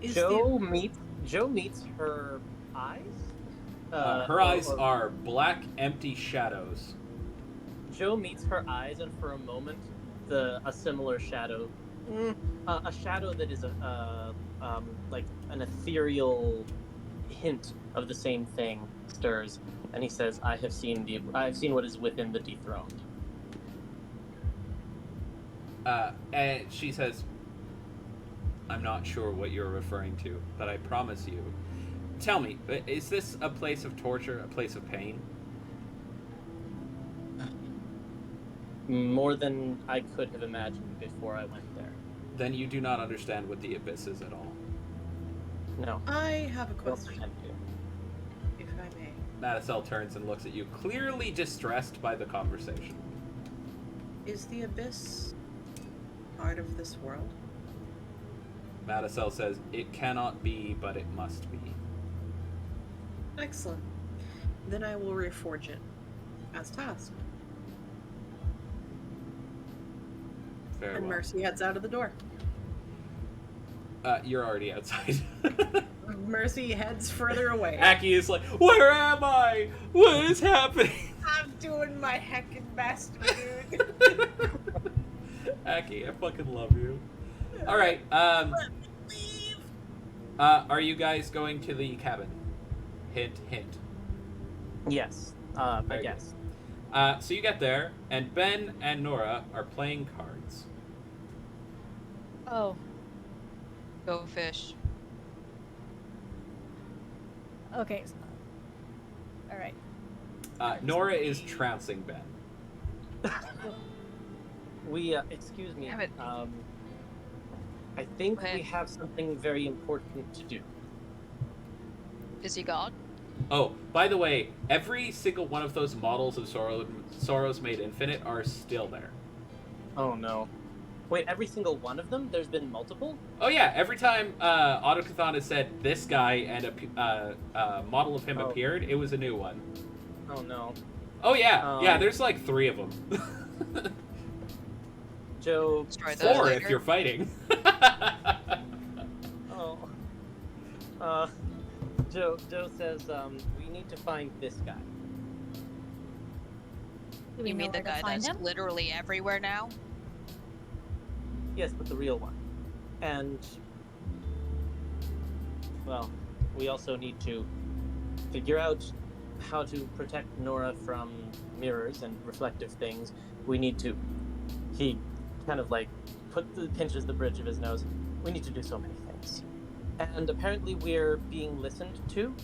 Joe meets her eyes? Her eyes are black, empty shadows. Joe meets her eyes, and for a moment, a similar shadow, a shadow that is like an ethereal hint of the same thing stirs, and he says, I've seen what is within the dethroned. And she says, I'm not sure what you're referring to, but I promise you. Tell me, is this a place of torture, a place of pain? More than I could have imagined before I went there. Then you do not understand what the Abyss is at all. No. I have a Don't question, pretend to. if I may. Madicel turns and looks at you, clearly distressed by the conversation. Is the Abyss part of this world? Madicel says, it cannot be, but it must be. Excellent. Then I will reforge it as tasked. Very And well. Mercy heads out of the door. You're already outside. Mercy heads further away. Aki is like, where am I? What is happening? I'm doing my heckin' best, dude. Aki, I fucking love you. Alright, Leave. are you guys going to the cabin? Hint, hint. Yes, I Very guess. So you get there, and Ben and Nora are playing cards. Oh, Go fish. okay. All right. Nora is trouncing Ben. We, excuse me, Damn it. I think Okay. we have something very important to do. Is he gone? Oh, by the way, every single one of those models of Sorrows Made Infinite are still there. Oh no. Wait, every single one of them? There's been multiple? Oh yeah, every time Autocathon has said this guy and a model of him Oh. appeared, it was a new one. Oh no. Oh yeah, yeah, Um, there's like 3 of them. Joe. Destroy those 4 later. if you're fighting. Oh. Joe says, we need to find this guy. Do we You know mean the where to guy find that's him? literally everywhere now? Yes, but the real one. And, well, we also need to figure out how to protect Nora from mirrors and reflective things. We need to. He kind of like pinches the bridge of his nose. We need to do so many things. And apparently we're being listened to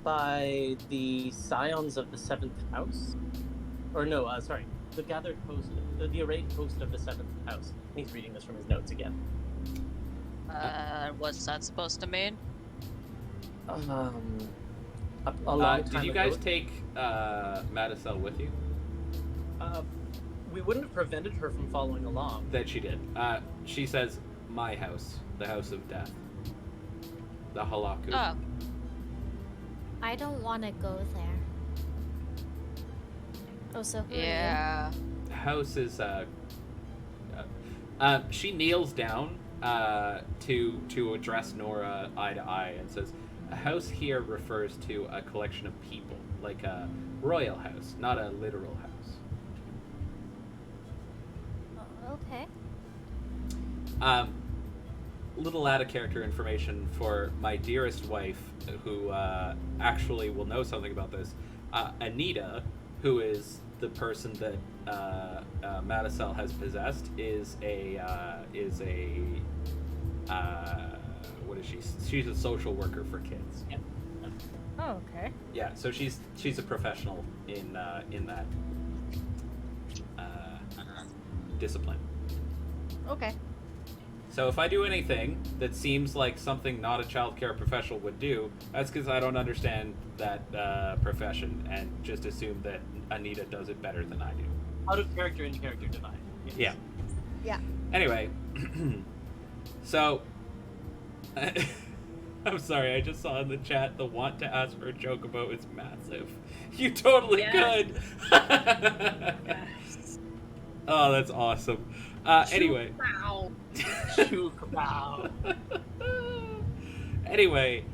by the scions of the 7th house. Or no, sorry, the gathered host, the arrayed host of the 7th house. He's reading this from his notes again. What's that supposed to mean? A long time did you guys ago, take Marisol with you? we wouldn't have prevented her from following along. That she did. She says, my house, the house of death. The Halaku. Oh, I don't want to go there. Oh, so who are yeah. House is she kneels down to address Nora eye to eye and says, a house here refers to a collection of people, like a royal house, not a literal house. you? Okay. Little out of character information for my dearest wife, who actually will know something about this. Anita, who is the person that Marisol has possessed, is a what is she? She's a social worker for kids. Yeah. Oh, okay. Yeah, so she's a professional in that discipline. Okay. So if I do anything that seems like something not a child care professional would do, that's because I don't understand that profession and just assume that Anita does it better than I do. Out of character and character divide. Yes. Yeah. Yeah. Anyway, so I'm sorry, I just saw in the chat the want to ask for a joke about is massive. You totally could. Yes. Oh, that's awesome. Anyway. Wow. Wow. Anyway,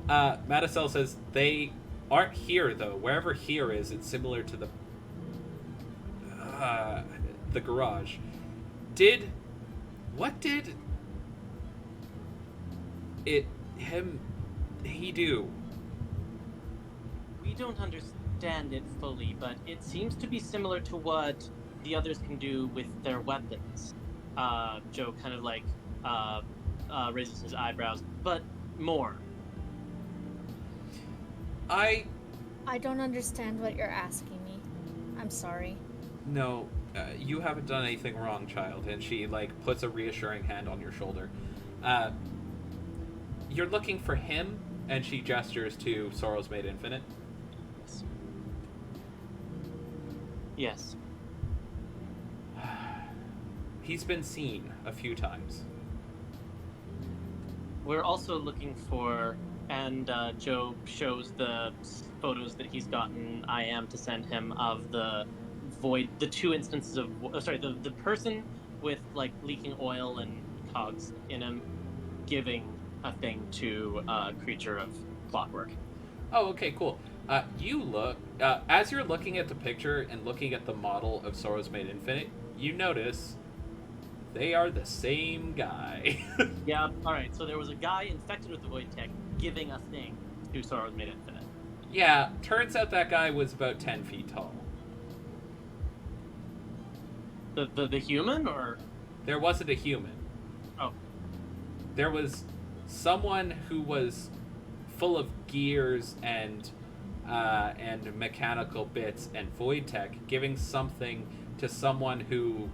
Marisol says they aren't here though. Wherever here is, it's similar to the garage. What did he do? We don't understand it fully, but it seems to be similar to what the others can do with their weapons. Joe kind of like raises his eyebrows, but more. I don't understand what you're asking me. I'm sorry. No, you haven't done anything wrong, child. And she puts a reassuring hand on your shoulder. You're looking for him, and she gestures to Sorrows Made Infinite. Yes. He's been seen a few times. We're also looking for, and Joe shows the photos that he's gotten I am to send him of the void, the two instances of, the person with leaking oil and cogs in him giving a thing to a creature of clockwork. Oh, okay, cool. You look, as you're looking at the picture and looking at the model of Sorrows Made Infinite, you notice they are the same guy. Yeah, alright, so there was a guy infected with the void tech giving a thing to Sorrows Made Infinite. Yeah, turns out that guy was about 10 feet tall. The human, or? There wasn't a human. Oh. There was someone who was full of gears and mechanical bits and void tech giving something to someone who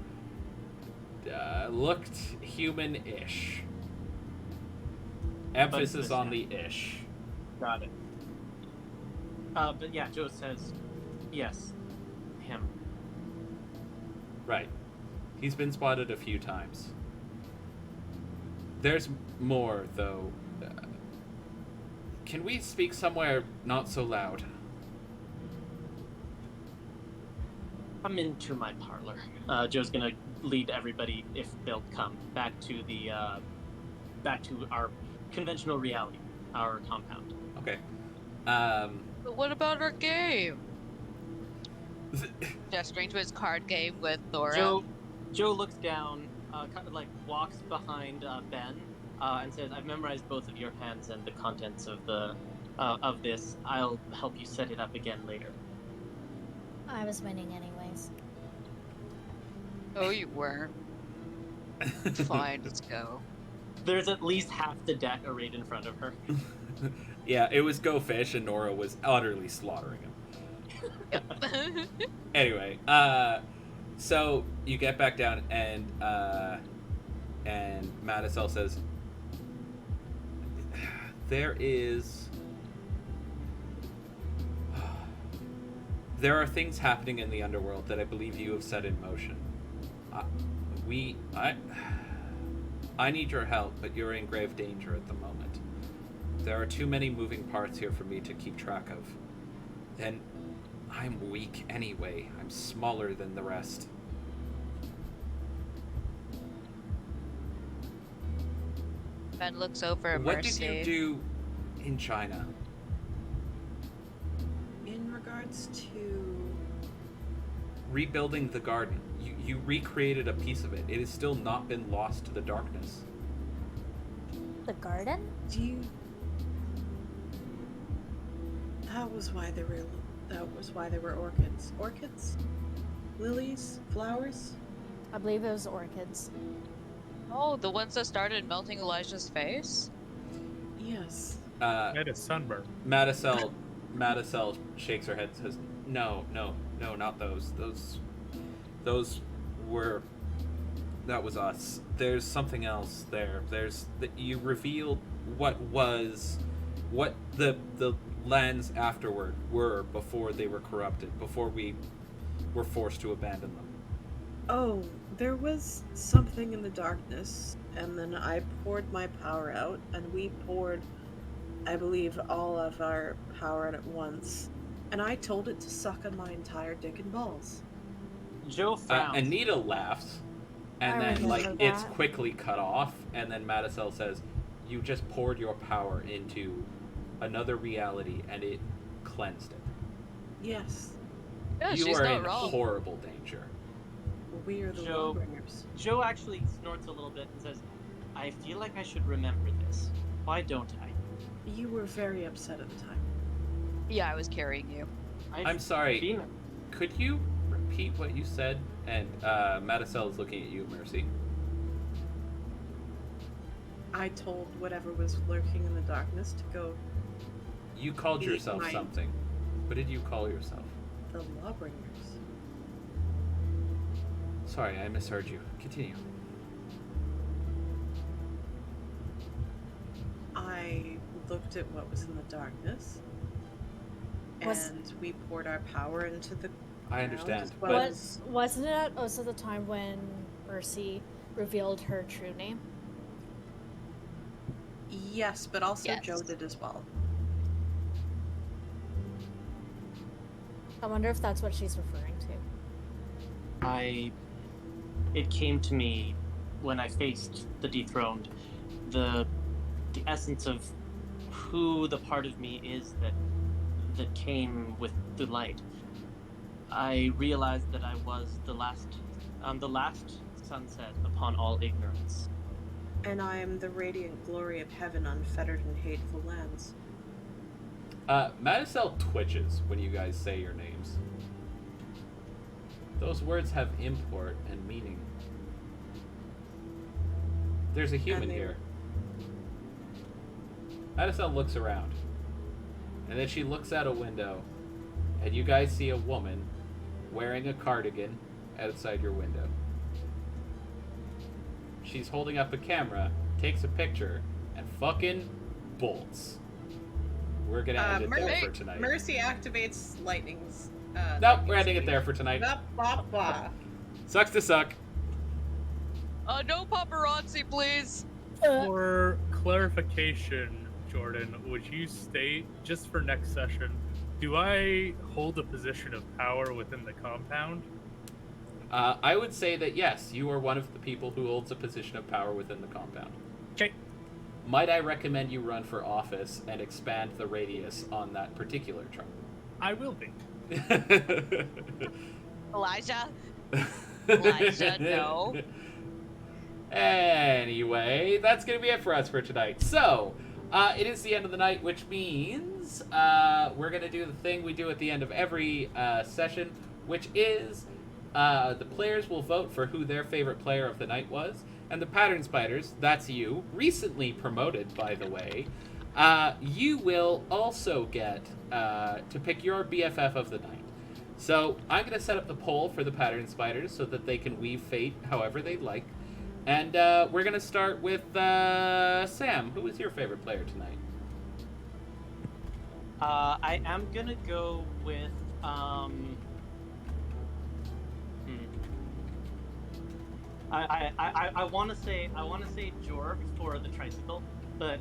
looked human-ish. Emphasis on the ish. Got it. But yeah, Joe says, yes, him. Right. He's been spotted a few times. There's more, though. Can we speak somewhere not so loud? Come into my parlor. Joe's gonna lead everybody, if they'll come, back to our conventional reality, our compound. Okay. But what about our game? Gesturing to his card game with Thora. Joe looks down, kind of walks behind Ben, and says, "I've memorized both of your hands and the contents of this. I'll help you set it up again later." I was winning anyways. Oh, you weren't. Fine, let's go. There's at least half the deck arrayed in front of her. Yeah, it was Go Fish, and Nora was utterly slaughtering him. Yep. Anyway, so you get back down, and Madisel says, there are things happening in the underworld that I believe you have set in motion. I need your help, but you're in grave danger at the moment. There are too many moving parts here for me to keep track of. And I'm weak anyway. I'm smaller than the rest. Ben looks over at What Mercy. did you do in China? In regards to... Rebuilding the garden. You recreated a piece of it. It has still not been lost to the darkness. The garden? Do you... That was why there were orchids. Orchids? Lilies? Flowers? I believe it was orchids. Oh, the ones that started melting Elijah's face? Yes. I had a sunburn. Madisel shakes her head and says, No, not those. That was us. There's something else there. You revealed what the lands afterward were before they were corrupted, before we were forced to abandon them. Oh, there was something in the darkness, and then I poured my power out, and we poured, I believe, all of our power out at once. And I told it to suck on my entire dick and balls. Joe frowns. Anita laughs, and I then remember it's that. quickly cut off, and then Madisel says, you just poured your power into another reality, and it cleansed it. Yes, Yeah, You she's are not in wrong. horrible danger. we are the Joe- Lawbringers. Joe actually snorts a little bit and says, "I feel like I should remember this. Why don't I?" You were very upset at the time. Yeah, I was carrying you. I'm sorry. Been- Could you repeat what you said? And Madisel is looking at you, Mercy. I told whatever was lurking in the darkness to go You called Eat yourself mine. something. What did you call yourself? the Lawbringers. Sorry, I misheard you. Continue. I looked at what was in the darkness, Was- and we poured our power into the I ground understand, as well but as- Wasn't it also the time when Mercy revealed her true name? Yes, but also Yes. Joe did as well. I wonder if that's what she's referring to. It came to me when I faced the dethroned, the essence of who the part of me is that came with the light. I realized that I was the last sunset upon all ignorance. And I am the radiant glory of heaven, unfettered in hateful lands. Madisel twitches when you guys say your names. Those words have import and meaning. There's a human And they- here. Madisel looks around. And then she looks out a window, and you guys see a woman wearing a cardigan outside your window. She's holding up a camera, takes a picture, and fucking bolts. We're gonna end it there for tonight. Mercy activates lightning's. Nope, we're ending it there for tonight. Blah, blah, blah. Sucks to suck. No paparazzi, please. For clarification, Jordan, would you state, just for next session, do I hold a position of power within the compound? I would say that yes, you are one of the people who holds a position of power within the compound. Okay. Might I recommend you run for office and expand the radius on that particular chart? I will be. Elijah? Elijah, no. Anyway, that's going to be it for us for tonight. So, it is the end of the night, which means we're going to do the thing we do at the end of every session, which is the players will vote for who their favorite player of the night was. And the Pattern Spiders, that's you, recently promoted, by the way, you will also get to pick your BFF of the night. So I'm going to set up the poll for the Pattern Spiders so that they can weave fate however they like. And we're going to start with Sam. Who is your favorite player tonight? I am gonna go with I want to say Jorg for the tricycle, but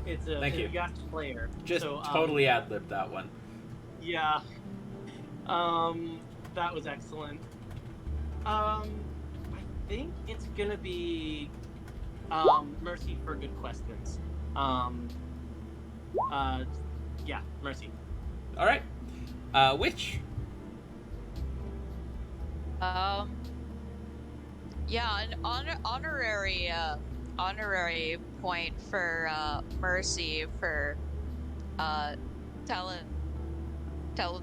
it's a Thank you. yacht player. Just so, totally ad-libbed that one. Yeah. That was excellent. I think it's gonna be Mercy for good questions. Yeah, Mercy. All right. Which? Yeah, an honorary point for Mercy for telling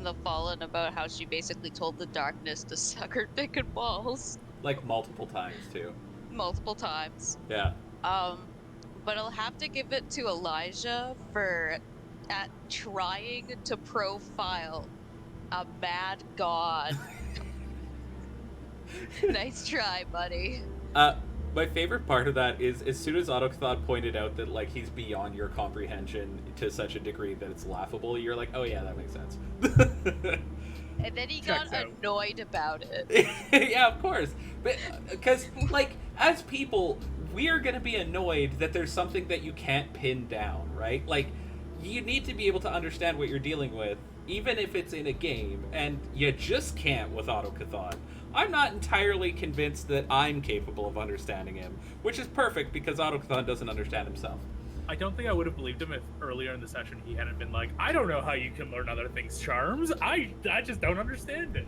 the Fallen about how she basically told the darkness to suck her dick and balls Like multiple times too. multiple times. Yeah. But I'll have to give it to Elijah for trying to profile a mad god. Nice try, buddy. My favorite part of that is as soon as Autochthon pointed out that like he's beyond your comprehension to such a degree that it's laughable, you're like, oh yeah, that makes sense. And then he got Checks out. annoyed about it. Yeah, of course. But because like as people, we're gonna be annoyed that there's something that you can't pin down, right? Like you need to be able to understand what you're dealing with, even if it's in a game, and you just can't with Autochthon. I'm not entirely convinced that I'm capable of understanding him, which is perfect because Autochthon doesn't understand himself. I don't think I would have believed him if earlier in the session he hadn't been like, I don't know how you can learn other things' charms. I just don't understand it.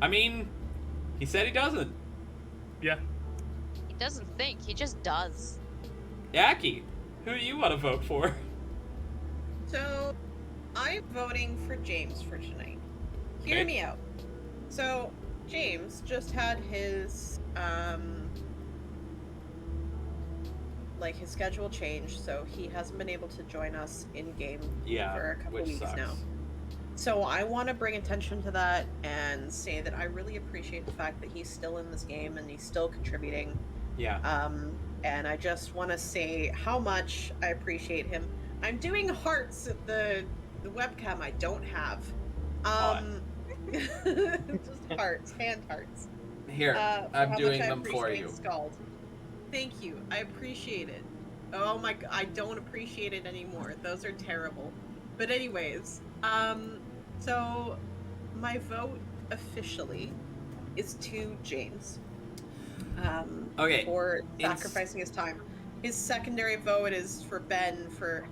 I mean, he said he doesn't. Yeah. He doesn't think, he just does. Yaki, who do you want to vote for? So, I'm voting for James for tonight. Hear Okay. me out. So, James just had his his schedule changed, so he hasn't been able to join us in game for a couple which weeks sucks. now. So I want to bring attention to that and say that I really appreciate the fact that he's still in this game and he's still contributing. Yeah. And I just want to say how much I appreciate him. I'm doing hearts at the webcam I don't have. Just hearts, hand hearts. Here, For I'm how doing much I them for appreciate you. Scald. Thank you. I appreciate it. Oh my god, I don't appreciate it anymore. Those are terrible. But anyways, so my vote officially is to James. Okay. For sacrificing his time. His secondary vote is for Ben for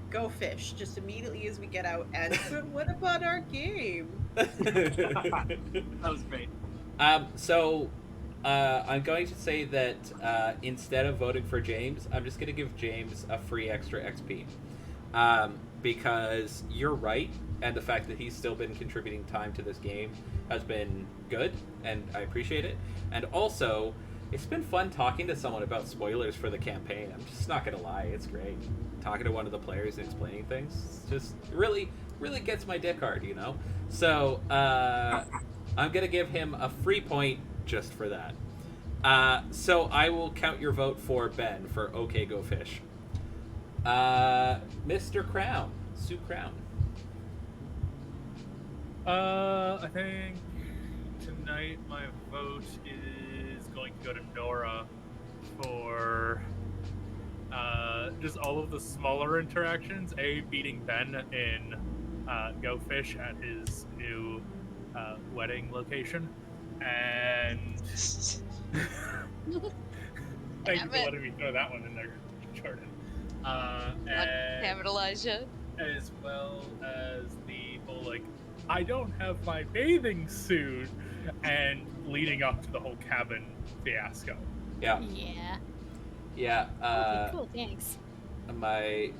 go fish just immediately as we get out. And but what about our game? That was great. So, I'm going to say that instead of voting for James, I'm just going to give James a free extra XP. Because you're right, and the fact that he's still been contributing time to this game has been good, and I appreciate it. And also, it's been fun talking to someone about spoilers for the campaign. I'm just not going to lie, it's great. Talking to one of the players and explaining things just really gets my dick hard, you know? So, I'm going to give him a free point just for that. So I will count your vote for Ben for OK Go Fish. Mr. Crown, Sue Crown. I think tonight my vote is going to go to Nora for just all of the smaller interactions. Beating Ben in Go Fish at his new wedding location, and thank you for letting me throw that one in there, Jordan. Damn it, Elijah. As well as the whole I don't have my bathing suit, and leading up to the whole cabin fiasco. Yeah. Yeah. Yeah. Okay, cool. Thanks. My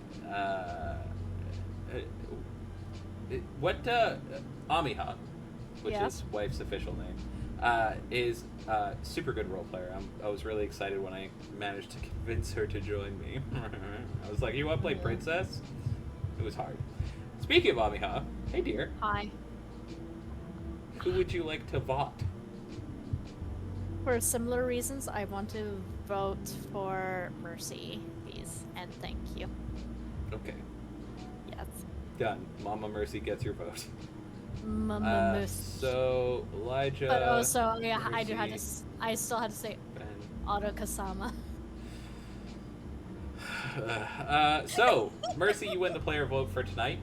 what Amiha, which Yeah. is wife's official name, is super good role player. I was really excited when I managed to convince her to join me. I was like, "You want to play Yeah. princess?" It was hard. Speaking of Amiha, hey dear, Hi. who would you like to vote? For similar reasons, I want to vote for Mercy, please, and thank you. Okay, Yes. done. Mama Mercy gets your vote. Moose. So Elijah. But also, yeah, I do have to. Mercy, I still had to say Ben. Auto Kasama. So, Mercy, you win the player vote for tonight.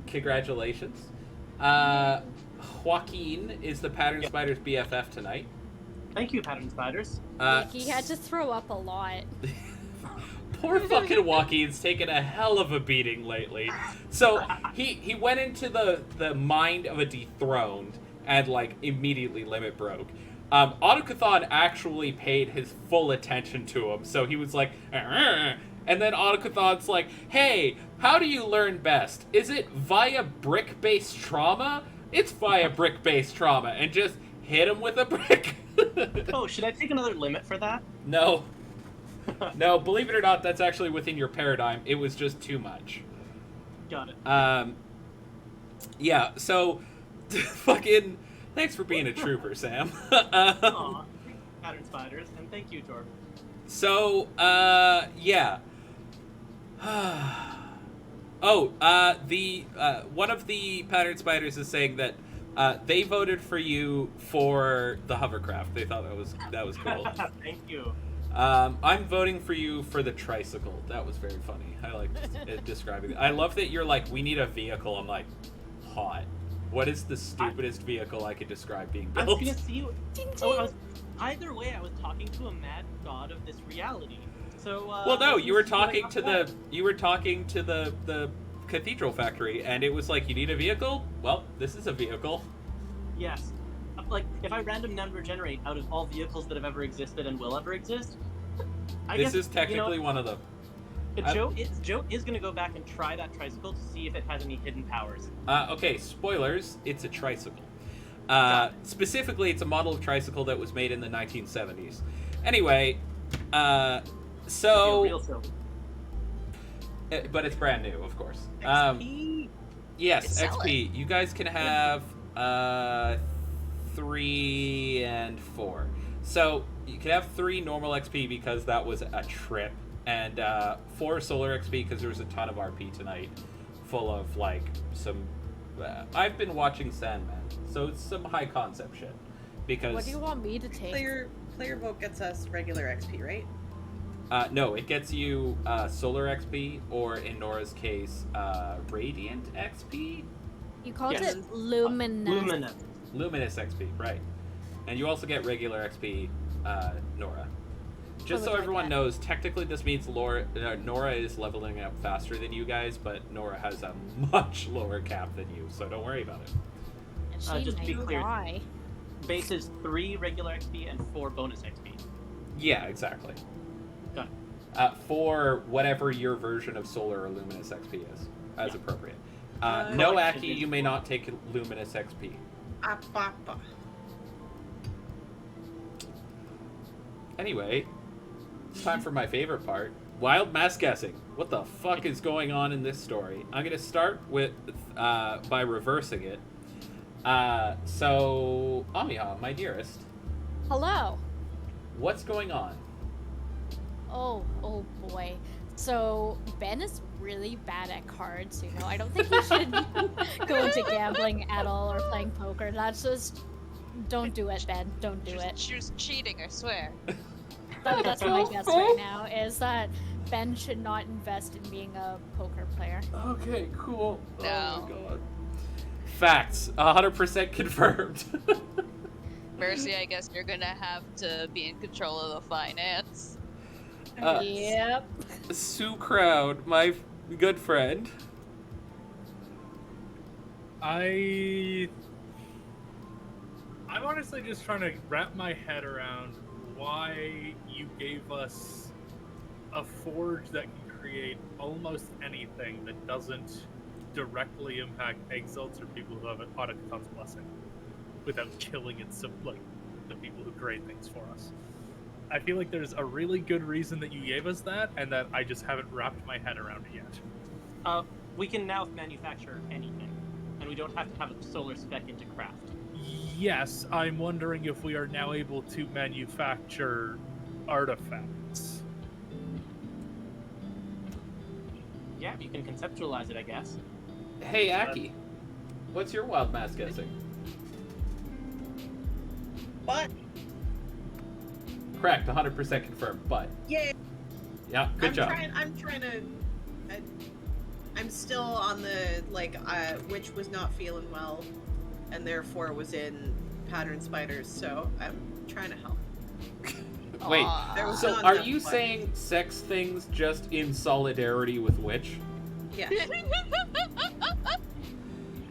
Congratulations. Joaquin is the Pattern Spiders BFF tonight. Thank you, Pattern Spiders. He had to throw up a lot. Poor fucking Joaquin's taken a hell of a beating lately. So he went into the mind of a dethroned and like immediately limit broke. Autocathon actually paid his full attention to him, so he was like, "Arr!" And then Autocathon's like, "Hey, how do you learn best? Is it via brick-based trauma? It's via brick-based trauma," and just hit him with a brick. Oh, should I take another limit for that? No. No, believe it or not, that's actually within your paradigm. It was just too much. Got it. Yeah, so fucking thanks for being a trooper, Sam. Aw, Pattern Spiders, and thank you, Jordan. So, yeah. The one of the Pattern Spiders is saying that they voted for you for the hovercraft. They thought that was cool. Thank you. I'm voting for you for the tricycle. That was very funny. I like describing it. I love that you're like, we need a vehicle. I'm like, hot. What is the stupidest vehicle I could describe being I built? was gonna see you. Either way, I was talking to a mad god of this reality. So. Well, no, you were see what I talking got to back. the cathedral factory, and it was like, you need a vehicle? Well, this is a vehicle. Yes. Like, if I random number generate out of all vehicles that have ever existed and will ever exist, I This guess, is technically one of them. Joe is gonna go back and try that tricycle to see if it has any hidden powers. Okay, spoilers, it's a tricycle. Specifically, it's a model of tricycle that was made in the 1970s. Anyway, so... Real silver. But it's brand new, of course. XP. Yes, Sell XP. You guys can have 3 and 4. So you can have 3 normal XP because that was a trip, and 4 solar XP because there was a ton of RP tonight, full of like some. I've been watching Sandman, so it's some high concept shit. Because What do you want me to take? Player vote gets us regular XP, right? no, it gets you solar XP, or in Nora's case, radiant XP. You called Yes. it Luminous. Luminous XP, right. And you also get regular XP, Nora. Just would so you like everyone that? knows, technically this means Nora is leveling up faster than you guys, but Nora has a much lower cap than you, so don't worry about it. And she Just to be might clear. lie. Base is 3 regular XP and 4 bonus XP. Yeah, exactly. Got For whatever your version of solar or luminous XP is, as Yeah. appropriate. Uh, No, Correct. Aki, you may not take luminous XP. Apapa. Anyway, it's time for my favorite part. Wild mass guessing. What the fuck is going on in this story? I'm gonna start with by reversing it. So Amiha, my dearest, Hello. what's going on? Oh boy. So Ben is really bad at cards, you know. I don't think he should go into gambling at all or playing poker. That's just don't do it, Ben. Don't do it. She was cheating, I swear. That's my guess right now is that Ben should not invest in being a poker player. Okay, cool. No. Oh my god. Facts. 100% confirmed. Mercy, I guess you're gonna have to be in control of the finance. Yep. Sue Crowd, my good friend. I'm honestly just trying to wrap my head around why you gave us a forge that can create almost anything that doesn't directly impact exalts or people who have an Autochthon's blessing without killing the people who create things for us. I feel like there's a really good reason that you gave us that, and that I just haven't wrapped my head around it yet. We can now manufacture anything, and we don't have to have a solar spec into craft. Yes, I'm wondering if we are now able to manufacture artifacts. Yeah, you can conceptualize it, I guess. Hey, Aki, what's your wild mass guessing? But Correct, 100% confirmed, but. yeah, Yeah, good job. I'm still on the which was not feeling well, and therefore was in pattern spiders. So I'm trying to help. Wait, There was so not are enough you blood. saying sex things just in solidarity with Witch? Yeah.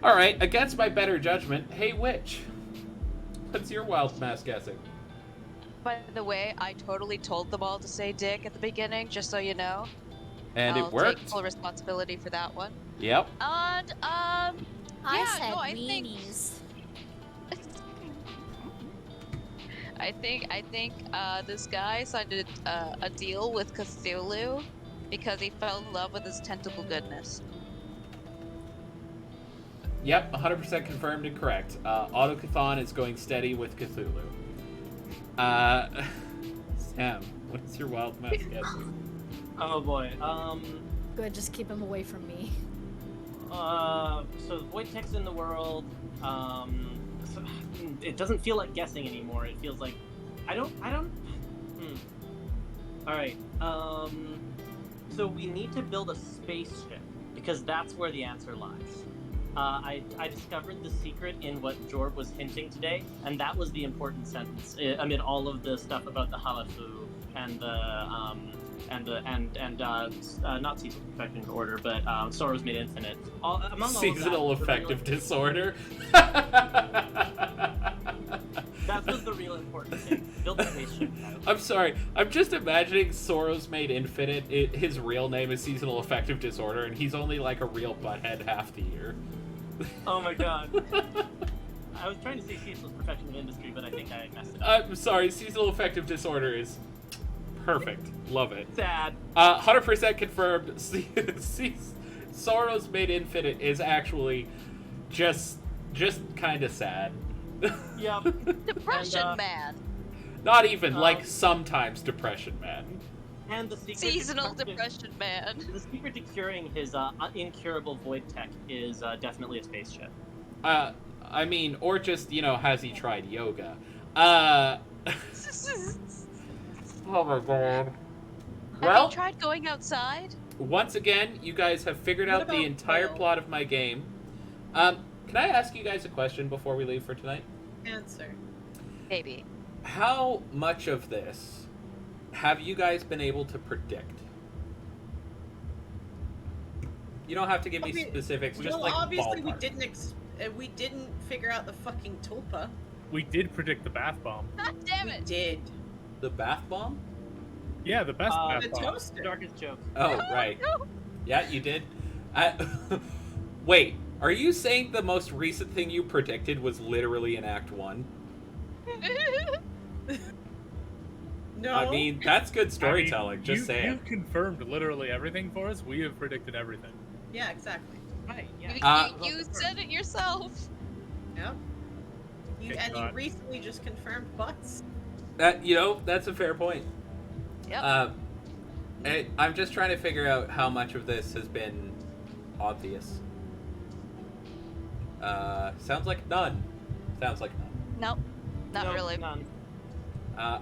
Alright, against my better judgment, hey Witch, what's your wild mass guessing? By the way, I totally told them all to say dick at the beginning, just so you know. And I'll it worked. take full responsibility for that one. Yep. And I yeah, said no, I think weenies. I think this guy signed a deal with Cthulhu because he fell in love with his tentacle goodness. Yep, 100% confirmed and correct. Autochthon is going steady with Cthulhu. Sam, what's your wild mass guessing? Oh boy. Good, just keep him away from me. So void tech's in the world. So, it doesn't feel like guessing anymore. It feels like I don't. All right. So we need to build a spaceship because that's where the answer lies. I discovered the secret in what Jorb was hinting today, and that was the important sentence amid all of the stuff about the halafu and not seasonal affective order, but sorrows made infinite. Among Seasonal all of that, affective disorder. That was the real important thing. Build a spaceship. I'm sorry. I'm just imagining Sorrows Made Infinite. His real name is Seasonal Affective Disorder, and he's only like a real butthead half the year. Oh my god. I was trying to say ceaseless perfection of industry, but I think I messed it up. I'm sorry. Seasonal Affective Disorder is perfect. Love it. Sad. 100% confirmed. Sorrows Made Infinite is actually just kind of sad. Yep. Depression And, man. Not even like sometimes depression, man. And the secret Seasonal depression man. The secret to curing his incurable void tech is definitely a spaceship. I mean, or just, has he tried yoga? Oh my god. Have Well, you tried going outside? once again, you guys have figured What out the about entire Will? plot of my game. Can I ask you guys a question before we leave for tonight? Answer. Maybe. How much of this have you guys been able to predict? You don't have to give me specifics, just Well, like obviously ballpark. we didn't figure out the fucking tulpa. We did predict the bath bomb. God damn We it! did. The bath bomb? Yeah, the best bath The bomb. toaster. Darkest joke. Oh, right. Yeah, you did. Wait, are you saying the most recent thing you predicted was literally in Act 1? No. I mean, that's good storytelling, I mean, just saying. You've confirmed literally everything for us. We have predicted everything. Yeah, exactly. Right, yeah. You said it yourself. Yep. Okay, And you God. recently just confirmed butts. That's a fair point. Yep. I'm just trying to figure out how much of this has been obvious. Sounds like none. Sounds like none. Nope. Not No, really. None.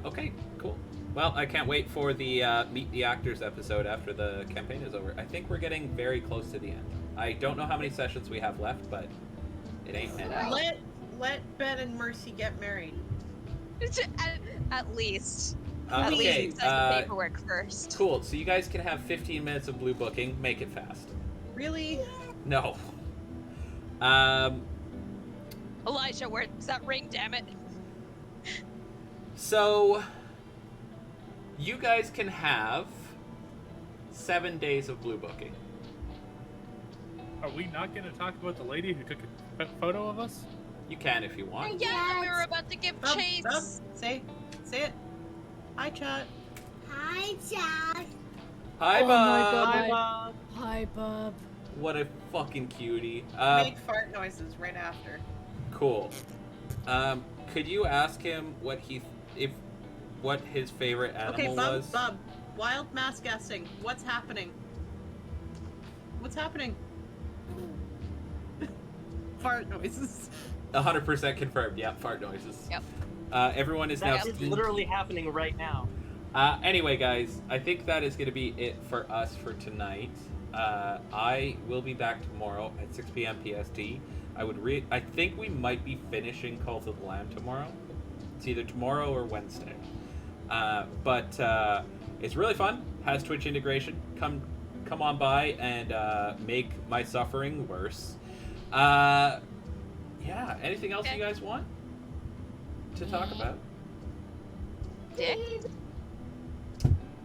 Okay, cool. Well, I can't wait for the Meet the Actors episode after the campaign is over. I think we're getting very close to the end. I don't know how many sessions we have left, but it ain't many. Let Ben and Mercy get married. At least. Okay, At least sign the paperwork first. cool. So you guys can have 15 minutes of blue booking. Make it fast. Really? No. Elijah, where's that ring, damn it? So, You guys can have 7 days of blue booking. Are we not going to talk about the lady who took a photo of us? You can if you want. Yeah, we were about to give Bub, chase. Bub, say it. Hi, chat. Hi, Jack. Hi, Oh my Bob. God. Hi, Bob. Hi, bub. What a fucking cutie. Make fart noises right after. Cool. Could you ask him what his favorite animal Okay, Bub, was? Bub. Wild mass guessing. What's happening? What's happening? Fart noises. 100% confirmed. Yeah, fart noises. Yep. Everyone is now. That is literally happening right now. Anyway, guys, I think that is going to be it for us for tonight. I will be back tomorrow at 6 p.m. PST. I think we might be finishing Cult of the Lamb tomorrow. It's either tomorrow or Wednesday. But it's really fun. Has Twitch integration. Come on by and make my suffering worse. Yeah. Anything else you guys want to talk about? Dick?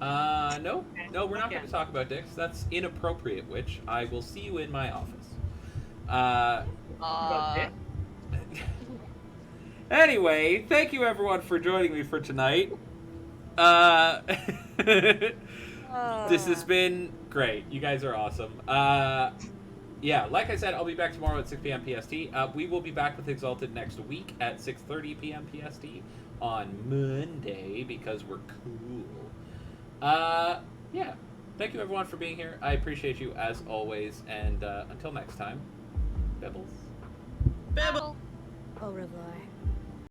No, we're not going to talk about dicks. That's inappropriate, Witch. I will see you in my office. Anyway, thank you everyone for joining me for tonight. This has been great. You guys are awesome. Yeah, like I said, I'll be back tomorrow at 6 p.m. PST. We will be back with Exalted next week at 6:30 p.m. PST on Monday because we're cool. Yeah. Thank you everyone for being here. I appreciate you as always, and until next time, Bibbles. Bibble. Au revoir.